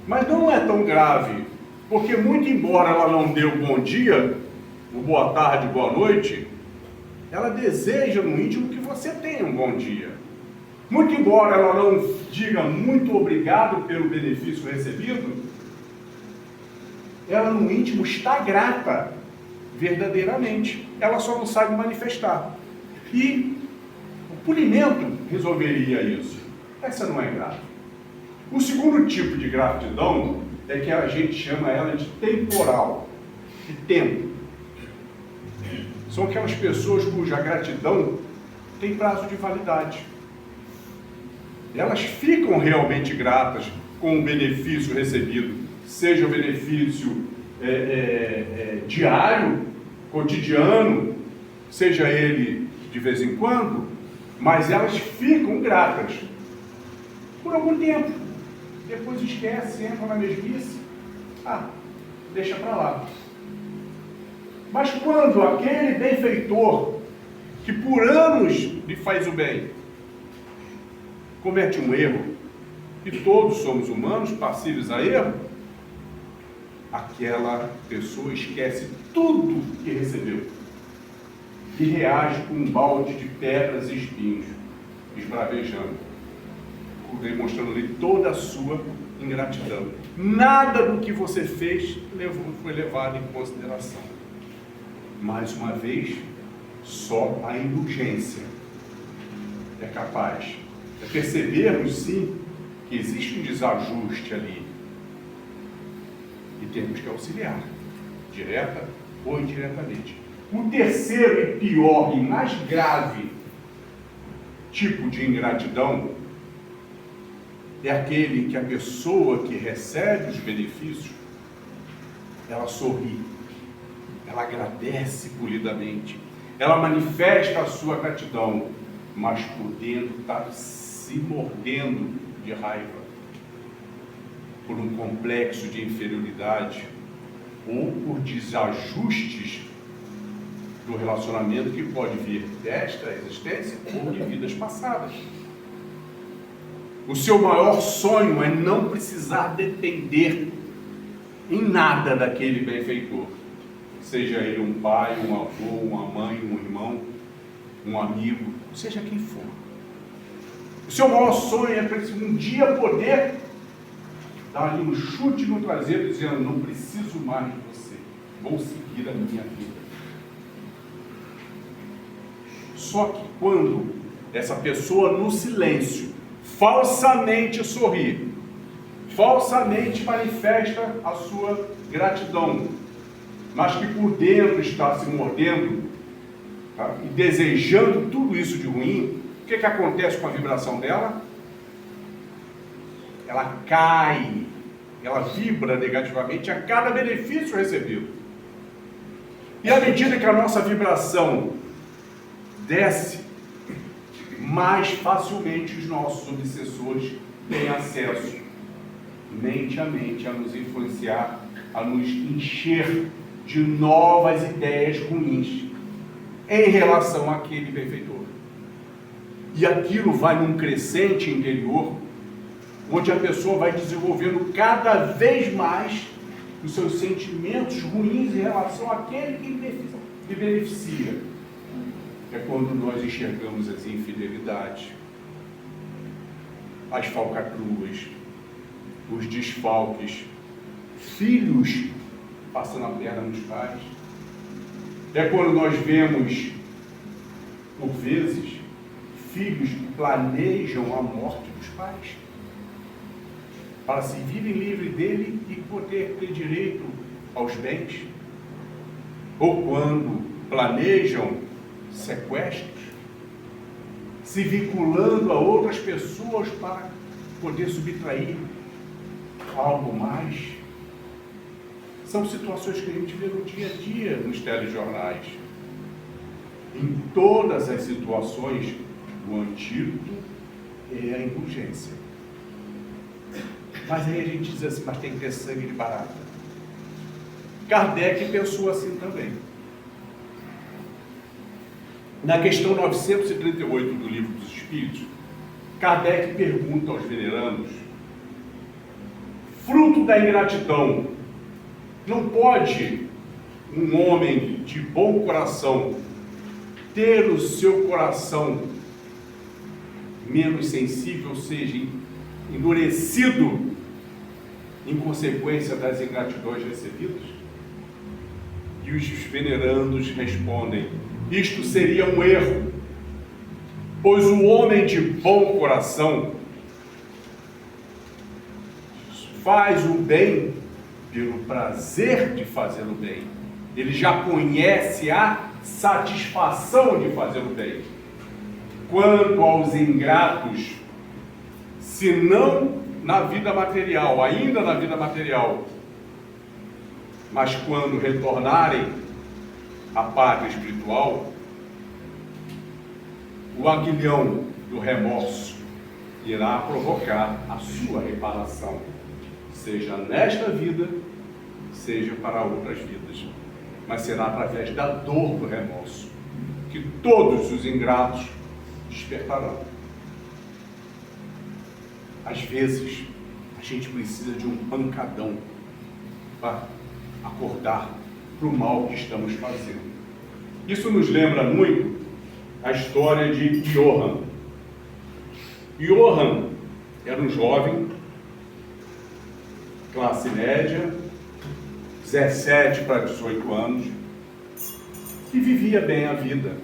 [SPEAKER 2] Mas não é tão grave, porque muito embora ela não dê o bom dia, o boa tarde, boa noite, ela deseja no íntimo que você tenha um bom dia. Muito embora ela não diga muito obrigado pelo benefício recebido, ela no íntimo está grata, verdadeiramente. Ela só não sabe manifestar. E o polimento resolveria isso. Essa não é grata. O segundo tipo de gratidão é que a gente chama ela de temporal, de tempo. São aquelas pessoas cuja gratidão tem prazo de validade. Elas ficam realmente gratas com o benefício recebido, seja o benefício diário, cotidiano, seja ele de vez em quando, mas elas ficam gratas por algum tempo. Depois esquece, entra na mesmice, deixa para lá. Mas quando aquele benfeitor, que por anos lhe faz o bem, comete um erro, e todos somos humanos, passíveis a erro, aquela pessoa esquece tudo que recebeu e reage com um balde de pedras e espinhos, esbravejando, demonstrando ali toda a sua ingratidão. Nada do que você fez foi levado em consideração. Mais uma vez, só a indulgência é capaz de percebermos, sim, que existe um desajuste ali. E temos que auxiliar, direta ou indiretamente. O terceiro e pior e mais grave tipo de ingratidão é aquele que a pessoa que recebe os benefícios, ela sorri, ela agradece polidamente, ela manifesta a sua gratidão, mas por dentro está se mordendo de raiva, por um complexo de inferioridade ou por desajustes do relacionamento que pode vir desta existência ou de vidas passadas. O seu maior sonho é não precisar depender em nada daquele benfeitor, seja ele um pai, um avô, uma mãe, um irmão, um amigo, seja quem for. O seu maior sonho é um dia poder dar-lhe um chute no traseiro dizendo: não preciso mais de você, vou seguir a minha vida. Só que quando essa pessoa no silêncio falsamente sorri, falsamente manifesta a sua gratidão, mas que por dentro está se mordendo, e desejando tudo isso de ruim, o que acontece com a vibração dela? Ela cai, ela vibra negativamente a cada benefício recebido. E à medida que a nossa vibração desce, mais facilmente os nossos obsessores têm acesso, mente a mente, a nos influenciar, a nos encher de novas ideias ruins em relação àquele benfeitor. E aquilo vai num crescente interior, onde a pessoa vai desenvolvendo cada vez mais os seus sentimentos ruins em relação àquele que lhe beneficia. É quando nós enxergamos as infidelidades, as falcatruas, os desfalques, filhos passando a perna nos pais. É quando nós vemos, por vezes, filhos que planejam a morte dos pais para se virem livre dele e poder ter direito aos bens. Ou quando planejam sequestros, se vinculando a outras pessoas para poder subtrair algo mais. São situações que a gente vê no dia a dia nos telejornais. Em todas as situações, o antídoto é a indulgência. Mas aí a gente diz assim, mas tem que ter sangue de barata. Kardec pensou assim também. Na questão 938 do Livro dos Espíritos, Kardec pergunta aos venerandos: fruto da ingratidão, não pode um homem de bom coração ter o seu coração menos sensível, ou seja, endurecido em consequência das ingratidões recebidas? E os venerandos respondem: isto seria um erro, pois o homem de bom coração faz o bem pelo prazer de fazer o bem. Ele já conhece a satisfação de fazer o bem. Quanto aos ingratos, se não na vida material, ainda na vida material, mas quando retornarem à pátria espiritual, o aguilhão do remorso irá provocar a sua reparação, seja nesta vida, seja para outras vidas, mas será através da dor do remorso que todos os ingratos despertarão. Às vezes, a gente precisa de um pancadão para acordar para o mal que estamos fazendo. Isso nos lembra muito a história de Johann. Johann era um jovem, classe média, 17 para 18 anos, que vivia bem a vida.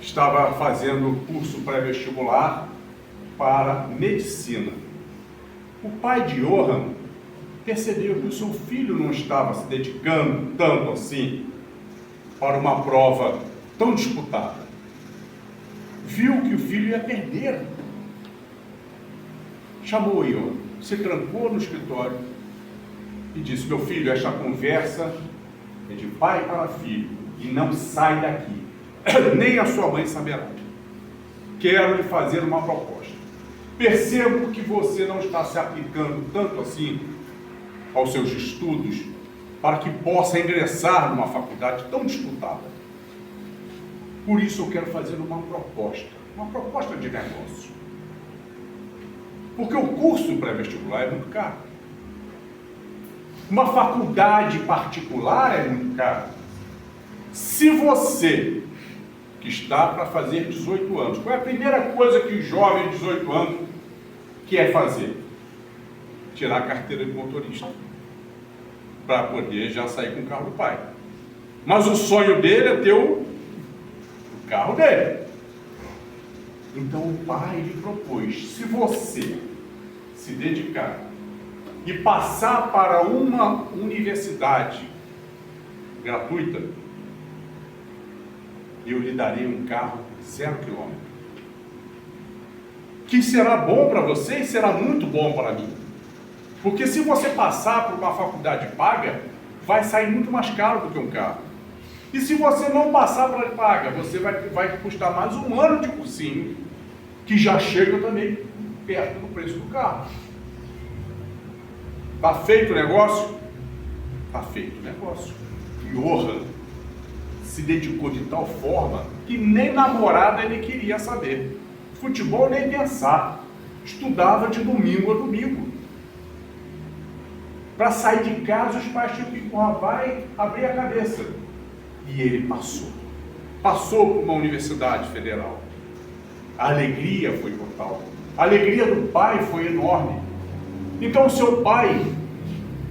[SPEAKER 2] Estava fazendo curso pré-vestibular para medicina. O pai de Johann percebeu que o seu filho não estava se dedicando tanto assim para uma prova tão disputada. Viu que o filho ia perder. Chamou Johann, se trancou no escritório e disse: meu filho, esta conversa é de pai para filho e não sai daqui. Nem a sua mãe saberá. Quero lhe fazer uma proposta. Percebo que você não está se aplicando tanto assim aos seus estudos para que possa ingressar numa faculdade tão disputada. Por isso eu quero fazer uma proposta de negócio. Porque o curso pré-vestibular é muito caro. Uma faculdade particular é muito caro. Se você que está para fazer 18 anos, qual é a primeira coisa que o jovem de 18 anos quer fazer? Tirar a carteira de motorista, para poder já sair com o carro do pai. Mas o sonho dele é ter o carro dele. Então o pai lhe propôs: se você se dedicar e passar para uma universidade gratuita, eu lhe darei um carro 0 km. Que será bom para você e será muito bom para mim. Porque se você passar por uma faculdade paga, vai sair muito mais caro do que um carro. E se você não passar para paga, você vai custar mais um ano de cursinho, que já chega também perto do preço do carro. Está feito o negócio? Está feito o negócio. Johann se dedicou de tal forma que nem namorada ele queria saber. Futebol nem pensar. Estudava de domingo a domingo. Para sair de casa, os pais tinham que vai abrir a cabeça. E ele passou. Passou por uma universidade federal. A alegria foi total. A alegria do pai foi enorme. Então o seu pai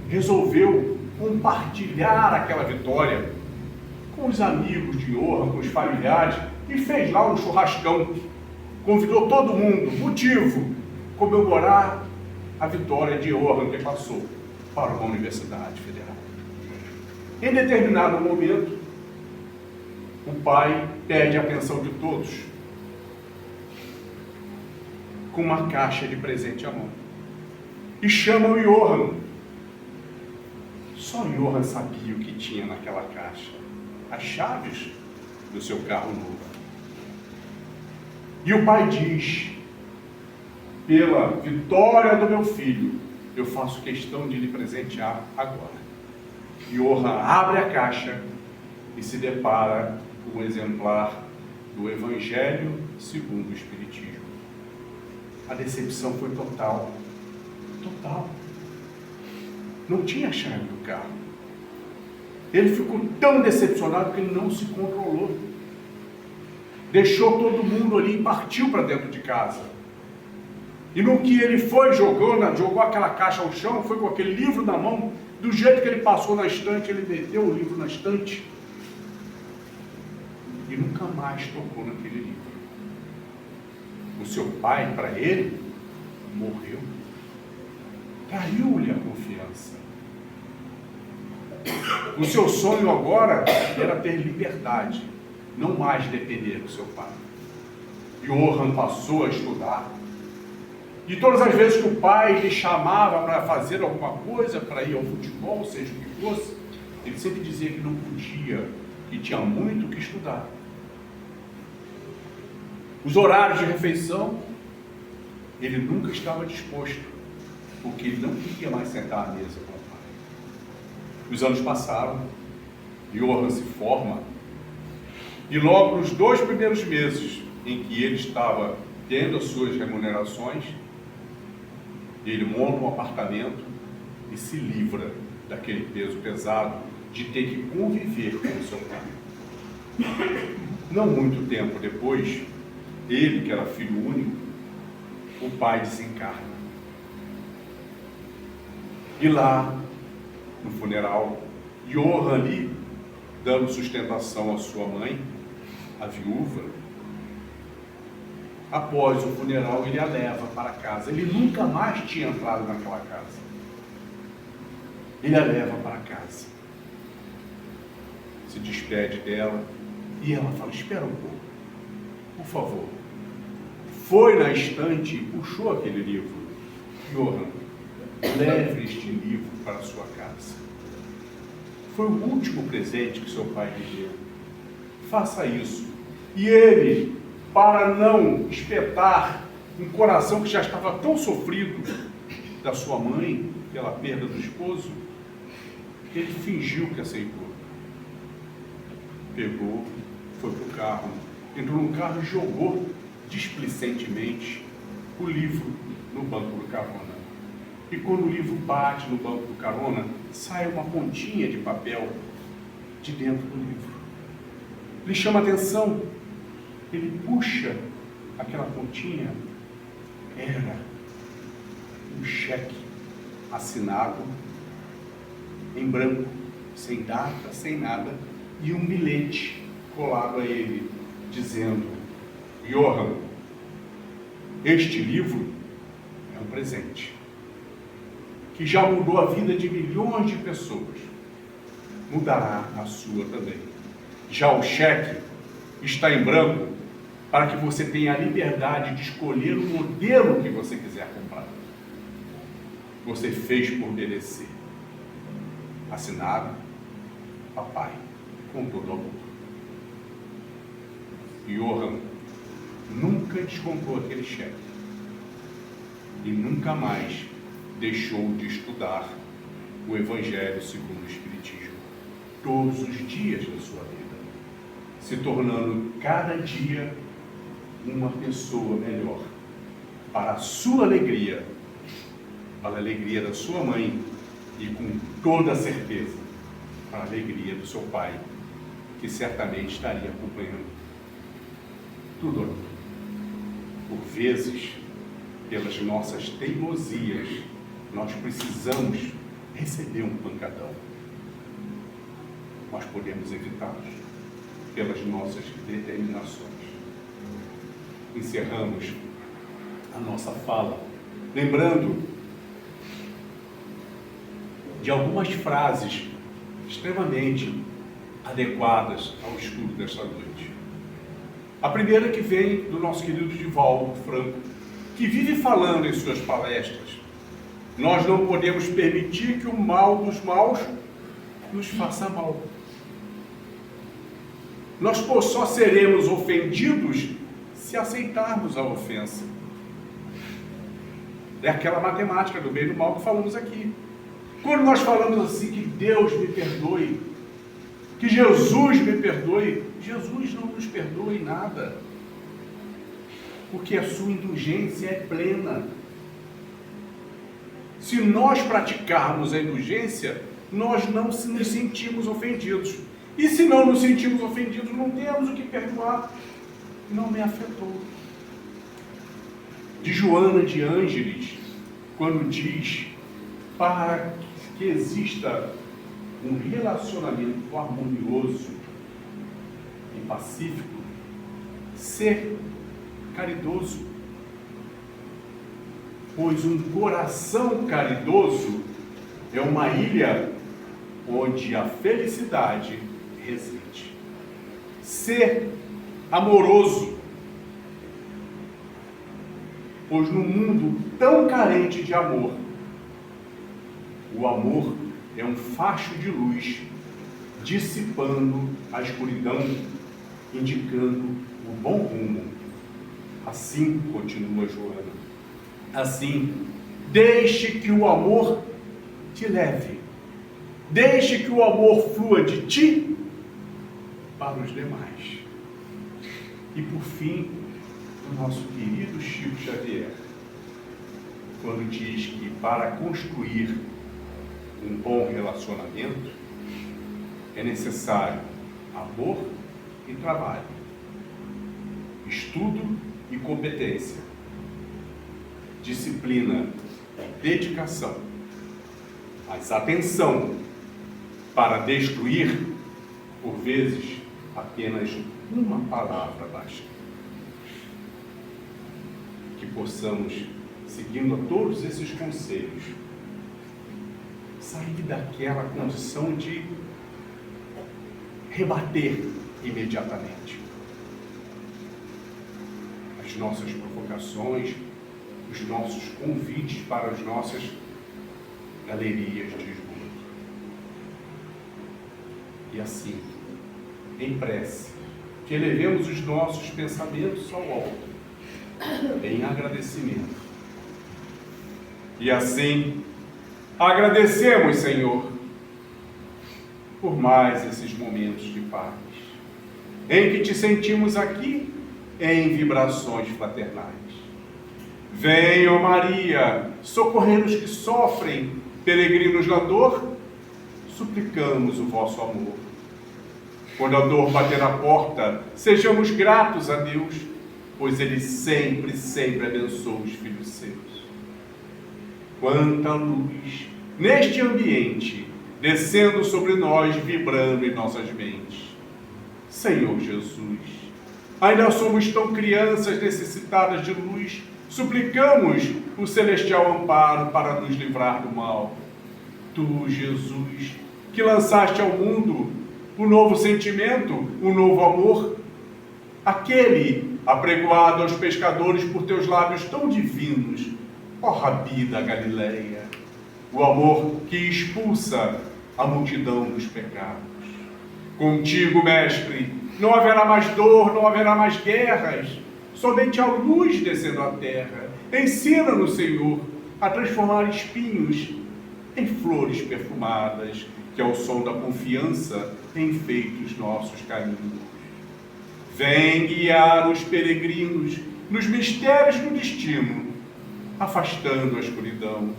[SPEAKER 2] resolveu compartilhar aquela vitória com os amigos de Johan, com os familiares, e fez lá um churrascão. Convidou todo mundo, motivo, comemorar a vitória de Johan, que passou para uma universidade federal. Em determinado momento, o pai pede a atenção de todos com uma caixa de presente à mão e chama o Johan. Só Johan sabia o que tinha naquela caixa: as chaves do seu carro novo. E o pai diz: pela vitória do meu filho, eu faço questão de lhe presentear agora. Johan abre a caixa e se depara com um exemplar do Evangelho segundo o Espiritismo. A decepção foi total. Total. Não tinha chave do carro. Ele ficou tão decepcionado que ele não se controlou. Deixou todo mundo ali e partiu para dentro de casa. E no que ele foi jogou aquela caixa ao chão, foi com aquele livro na mão, do jeito que ele passou na estante, ele meteu o livro na estante e nunca mais tocou naquele livro. O seu pai, para ele, morreu. Traiu-lhe a confiança. O seu sonho agora era ter liberdade, não mais depender do seu pai. Johan passou a estudar. E todas as vezes que o pai lhe chamava para fazer alguma coisa, para ir ao futebol, seja o que fosse, ele sempre dizia que não podia, que tinha muito que estudar. Os horários de refeição, ele nunca estava disposto, porque ele não queria mais sentar à mesa com o pai. Os anos passaram, Johan se forma, e logo nos 2 primeiros meses em que ele estava tendo as suas remunerações, ele monta um apartamento e se livra daquele peso pesado de ter que conviver com o seu pai. Não muito tempo depois, ele, que era filho único, o pai desencarna. E lá, no funeral, Johan ali, dando sustentação à sua mãe, a viúva, após o funeral, ele a leva para casa. Ele nunca mais tinha entrado naquela casa. Ele a leva para casa. Se despede dela e ela fala: espera um pouco, por favor. Foi na estante e puxou aquele livro. Johan, leve este livro para a sua casa. Foi o último presente que seu pai lhe deu. Faça isso. E ele, para não espetar um coração que já estava tão sofrido da sua mãe, pela perda do esposo, ele fingiu que aceitou. Pegou, foi para o carro, entrou no carro e jogou displicentemente o livro no banco do carona. E quando o livro bate no banco do carona, sai uma pontinha de papel de dentro do livro. Lhe chama a atenção. Ele puxa aquela pontinha. Era um cheque assinado em branco, sem data, sem nada, e um bilhete colado a ele, dizendo: Johan, este livro é um presente que já mudou a vida de milhões de pessoas, mudará a sua também. Já o cheque está em branco para que você tenha a liberdade de escolher o modelo que você quiser comprar. Você fez por merecer. Assinado, papai, com todo amor. Johan nunca descontou aquele cheque e nunca mais deixou de estudar o Evangelho segundo o Espiritismo todos os dias da sua vida, se tornando cada dia uma pessoa melhor, para a sua alegria, para a alegria da sua mãe e com toda certeza para a alegria do seu pai, que certamente estaria acompanhando tudo aquilo. Por vezes, pelas nossas teimosias, nós precisamos receber um pancadão. Nós podemos evitá-los pelas nossas determinações. Encerramos a nossa fala lembrando de algumas frases extremamente adequadas ao estudo desta noite. A primeira que vem do nosso querido Divaldo Franco, que vive falando em suas palestras: nós não podemos permitir que o mal dos maus nos faça mal. Nós só seremos ofendidos se aceitarmos a ofensa. É aquela matemática do bem e do mal que falamos aqui. Quando nós falamos assim, que Deus me perdoe, que Jesus me perdoe, Jesus não nos perdoa em nada, porque a sua indulgência é plena. Se nós praticarmos a indulgência, nós não nos sentimos ofendidos. E se não nos sentimos ofendidos, não temos o que perdoar. Não me afetou. De Joana de Ângeles, quando diz: para que exista um relacionamento harmonioso e pacífico, ser caridoso. Pois um coração caridoso é uma ilha onde a felicidade reside. Ser amoroso, pois no mundo tão carente de amor, o amor é um facho de luz dissipando a escuridão, indicando o bom rumo. Assim, continua Joana, assim, deixe que o amor te leve, deixe que o amor flua de ti para os demais. E por fim, o nosso querido Chico Xavier, quando diz que para construir um bom relacionamento é necessário amor e trabalho, estudo e competência, disciplina e dedicação, mas atenção, para destruir, por vezes, apenas uma palavra basta. Que possamos, seguindo a todos esses conselhos, sair daquela condição de rebater imediatamente as nossas provocações, os nossos convites para as nossas galerias de esgoto. E assim, em prece, que elevemos os nossos pensamentos ao alto, em agradecimento. E assim, agradecemos, Senhor, por mais esses momentos de paz, em que te sentimos aqui em vibrações fraternais. Venha, ó Maria, socorrer os que sofrem, peregrinos na dor, suplicamos o vosso amor. Quando a dor bater na porta, sejamos gratos a Deus, pois Ele sempre, sempre abençoa os filhos seus. Quanta luz neste ambiente, descendo sobre nós, vibrando em nossas mentes. Senhor Jesus, ainda somos tão crianças necessitadas de luz, suplicamos o celestial amparo para nos livrar do mal. Tu, Jesus, que lançaste ao mundo o novo sentimento, o novo amor, aquele apregoado aos pescadores por teus lábios tão divinos, ó Rabi da Galileia, o amor que expulsa a multidão dos pecados. Contigo, Mestre, não haverá mais dor, não haverá mais guerras, somente a luz descendo à terra. Ensina-nos, Senhor, a transformar espinhos em flores perfumadas, que ao som da confiança enfeite os nossos caminhos. Vem guiar os peregrinos nos mistérios do destino, afastando a escuridão.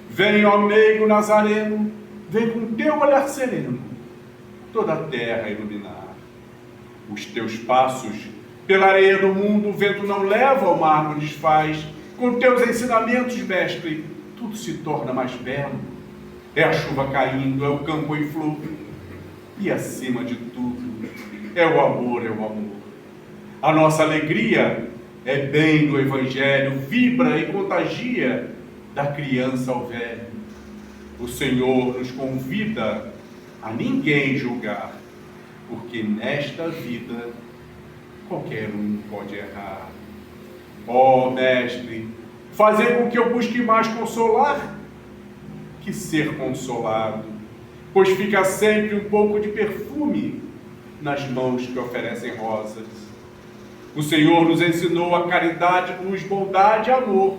[SPEAKER 2] Vem, ó meigo Nazareno, vem com teu olhar sereno, toda a terra iluminar. Os teus passos, pela areia do mundo, o vento não leva, o mar não desfaz. Com teus ensinamentos, mestre, tudo se torna mais belo. É a chuva caindo, é o campo em flor. E acima de tudo, é o amor, é o amor. A nossa alegria é bem do Evangelho, vibra e contagia da criança ao velho. O Senhor nos convida a ninguém julgar, porque nesta vida qualquer um pode errar. Ó mestre, fazer com que eu busque mais consolar que ser consolado, pois fica sempre um pouco de perfume nas mãos que oferecem rosas. O Senhor nos ensinou a caridade, luz, bondade, amor,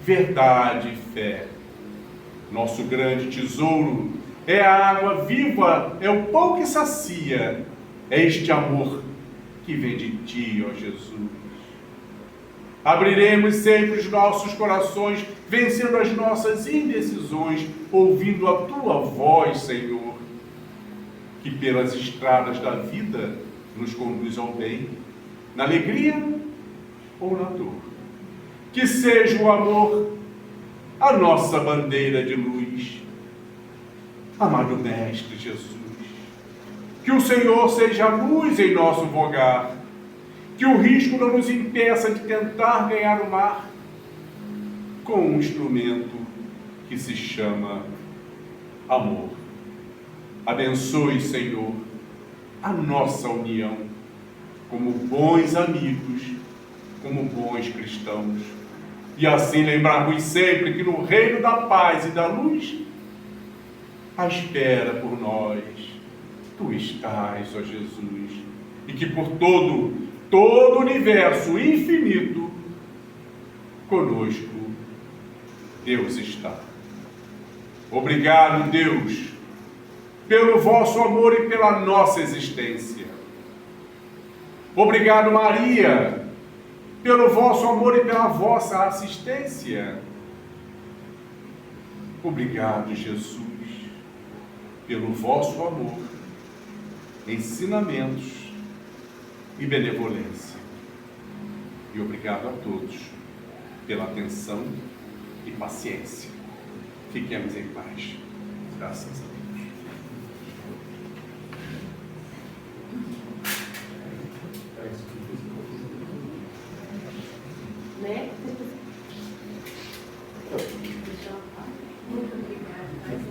[SPEAKER 2] verdade e fé. Nosso grande tesouro é a água viva, é o pão que sacia, é este amor que vem de ti, ó Jesus. Abriremos sempre os nossos corações, vencendo as nossas indecisões, ouvindo a tua voz, Senhor, que pelas estradas da vida nos conduz ao bem, na alegria ou na dor. Que seja o amor a nossa bandeira de luz. Amado Mestre Jesus, que o Senhor seja a luz em nosso vogar, que o risco não nos impeça de tentar ganhar o mar com um instrumento que se chama amor. Abençoe, Senhor, a nossa união como bons amigos, como bons cristãos. E assim lembrarmos sempre que no reino da paz e da luz, à espera por nós, tu estás, ó Jesus, e que por todo o universo infinito, conosco, Deus está. Obrigado, Deus, pelo vosso amor e pela nossa existência. Obrigado, Maria, pelo vosso amor e pela vossa assistência. Obrigado, Jesus, pelo vosso amor, ensinamentos e benevolência. E obrigado a todos pela atenção e paciência. Fiquemos em paz. Graças a Deus.
[SPEAKER 1] Né? Muito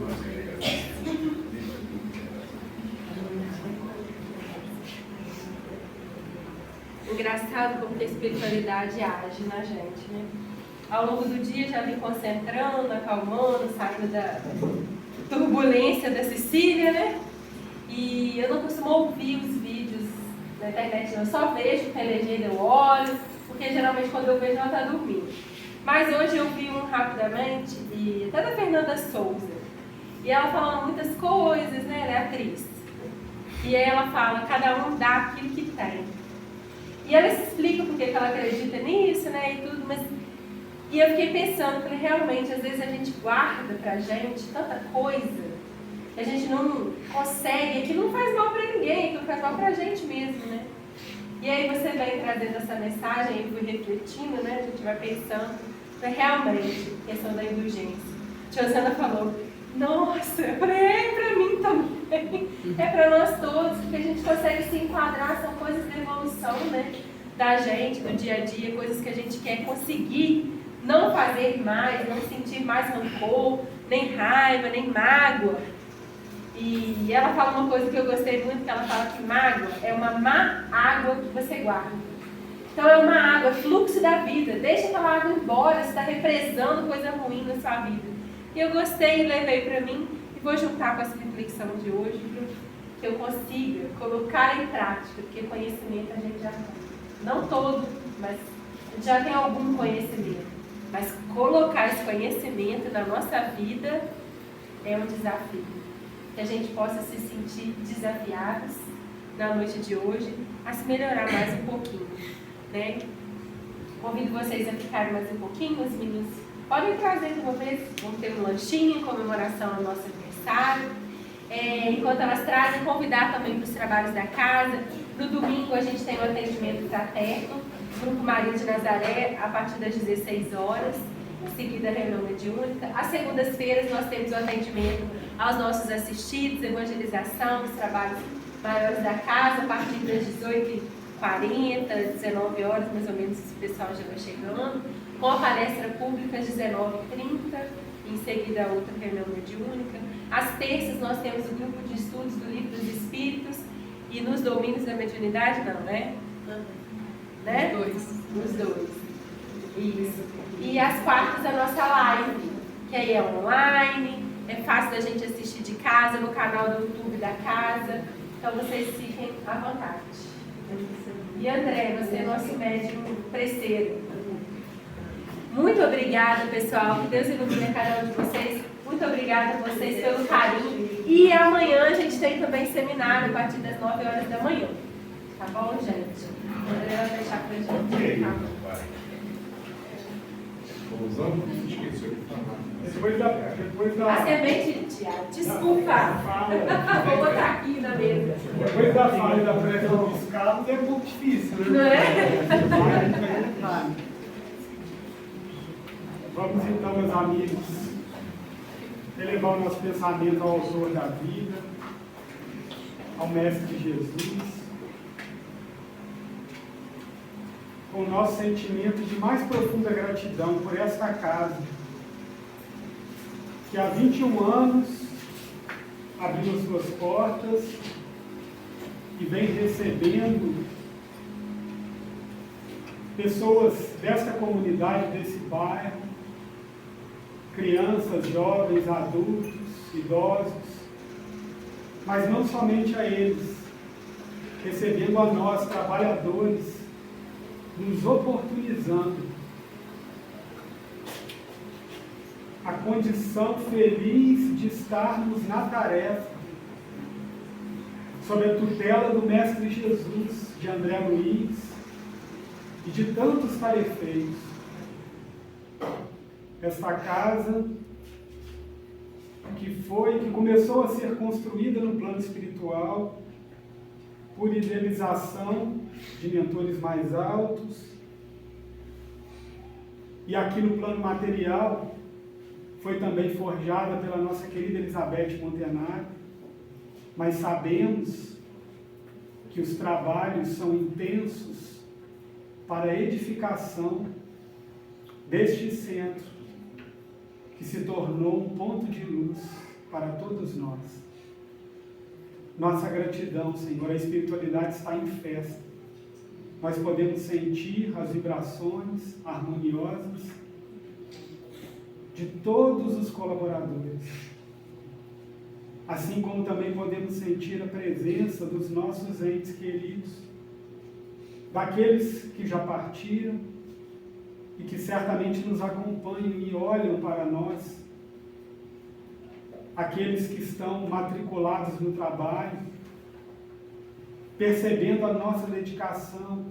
[SPEAKER 1] obrigada. Engraçado como que a espiritualidade age na gente, né? Ao longo do dia já vem concentrando, acalmando, saindo da turbulência da Cecília, né? E eu não costumo ouvir os vídeos na internet, eu só vejo com a legenda, eu olho, porque geralmente quando eu vejo ela está dormindo. Mas hoje eu vi um rapidamente, e até da Fernanda Souza, e ela falando muitas coisas, né? Ela é atriz. E aí ela fala, cada um dá aquilo que tem. E ela explica porque que ela acredita nisso, né, e tudo, mas... E eu fiquei pensando, falei, realmente, às vezes a gente guarda pra gente tanta coisa, que a gente não consegue, aquilo não faz mal pra ninguém, aquilo faz mal pra gente mesmo, né? E aí você vem trazendo essa mensagem, eu fui refletindo, né, a gente vai pensando, realmente, questão da indulgência. A tia Sandra falou, nossa, eu falei, é pra mim também, é pra nós todos, porque a gente consegue se enquadrar, são coisas de evolução, né, da gente, do dia a dia, coisas que a gente quer conseguir não fazer mais, não sentir mais rancor, nem raiva, nem mágoa. E ela fala uma coisa que eu gostei muito, que ela fala que mágoa é uma má água que você guarda. Então é uma água, fluxo da vida, deixa aquela água embora, você está represando coisa ruim na sua vida. E eu gostei e levei para mim, e vou juntar com essa reflexão de hoje, que eu consiga colocar em prática, porque conhecimento a gente já tem. Não todo, mas a gente já tem algum conhecimento. Mas colocar esse conhecimento na nossa vida é um desafio. Que a gente possa se sentir desafiados na noite de hoje a se melhorar mais um pouquinho, né? Convido vocês a ficarem mais um pouquinho, os meninos podem trazer de uma vez, vamos ter um lanchinho em comemoração ao nosso aniversário. Enquanto elas trazem, convidar também para os trabalhos da casa. No domingo a gente tem o atendimento fraterno, Grupo Maria de Nazaré, a partir das 16 horas, em seguida a reunião mediúnica. Às segundas-feiras nós temos o atendimento aos nossos assistidos, evangelização, os trabalhos maiores da casa, a partir das 18h40, 19 horas, mais ou menos, o pessoal já vai chegando, com a palestra pública às 19h30, em seguida a outra reunião mediúnica. Às terças nós temos o grupo de estudos do Livro dos Espíritos, e nos domingos da mediunidade não, né? Né? Os dois. Isso. E às quartas a nossa live, que aí é online, é fácil da gente assistir de casa, no canal do YouTube da casa, então vocês fiquem à vontade. E André, você é nosso médium preceiro. Muito obrigada, pessoal, que Deus ilumine cada um de vocês. Muito obrigada a vocês pelo carinho. E amanhã a gente tem também seminário a partir das 9 horas da manhã. Tá bom, gente? O André vai fechar pra gente. Tá?
[SPEAKER 4] Depois da
[SPEAKER 1] A semente, Tiago. Desculpa. Vou botar aqui na mesa.
[SPEAKER 4] Depois da falha da pressão fiscal é um pouco difícil, né?
[SPEAKER 1] Não é?
[SPEAKER 4] Vamos então, meus amigos, elevar o nosso pensamento ao autor da vida, ao Mestre Jesus, com o nosso sentimento de mais profunda gratidão por esta casa, que há 21 anos abriu suas portas e vem recebendo pessoas desta comunidade, desse bairro, crianças, jovens, adultos, idosos, mas não somente a eles, recebendo a nós, trabalhadores, nos oportunizando a condição feliz de estarmos na tarefa, sob a tutela do Mestre Jesus, de André Luiz e de tantos tarefeiros. Esta casa que começou a ser construída no plano espiritual por idealização de mentores mais altos, e aqui no plano material foi também forjada pela nossa querida Elizabeth Montenato, mas sabemos que os trabalhos são intensos para a edificação deste centro, que se tornou um ponto de luz para todos nós. Nossa gratidão, Senhor, a espiritualidade está em festa. Nós podemos sentir as vibrações harmoniosas de todos os colaboradores, assim como também podemos sentir a presença dos nossos entes queridos, daqueles que já partiram e que certamente nos acompanham e olham para nós, aqueles que estão matriculados no trabalho, percebendo a nossa dedicação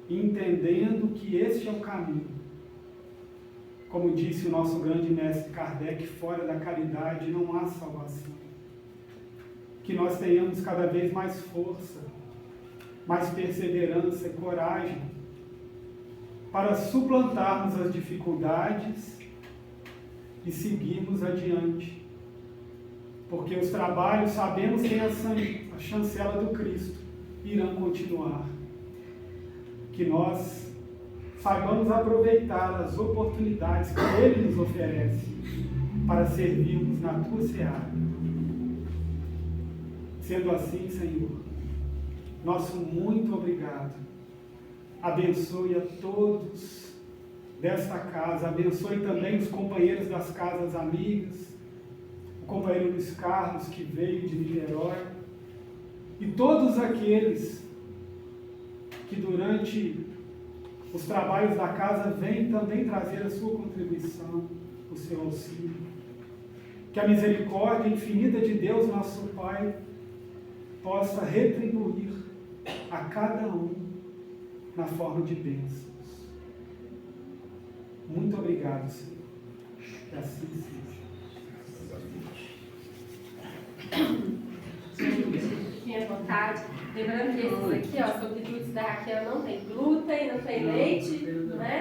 [SPEAKER 4] e entendendo que este é o caminho. Como disse o nosso grande mestre Kardec, fora da caridade não há salvação. Que nós tenhamos cada vez mais força, mais perseverança e coragem para suplantarmos as dificuldades e seguirmos adiante. Porque os trabalhos, sabemos que a chancela do Cristo irão continuar. Que nós saibamos aproveitar as oportunidades que Ele nos oferece para servirmos na Tua seara. Sendo assim, Senhor, nosso muito obrigado. Abençoe a todos desta casa, abençoe também os companheiros das casas amigas, o companheiro Luiz Carlos, que veio de Niterói, e todos aqueles que durante os trabalhos da casa vêm também trazer a sua contribuição, o seu auxílio. Que a misericórdia infinita de Deus, nosso Pai, possa retribuir a cada um na forma de bênçãos. Muito obrigado, Senhor. Que assim seja.
[SPEAKER 1] Fiquem à vontade. Lembrando que esses aqui, ó, são quitutes da Raquel, não tem glúten, não tem leite, não é?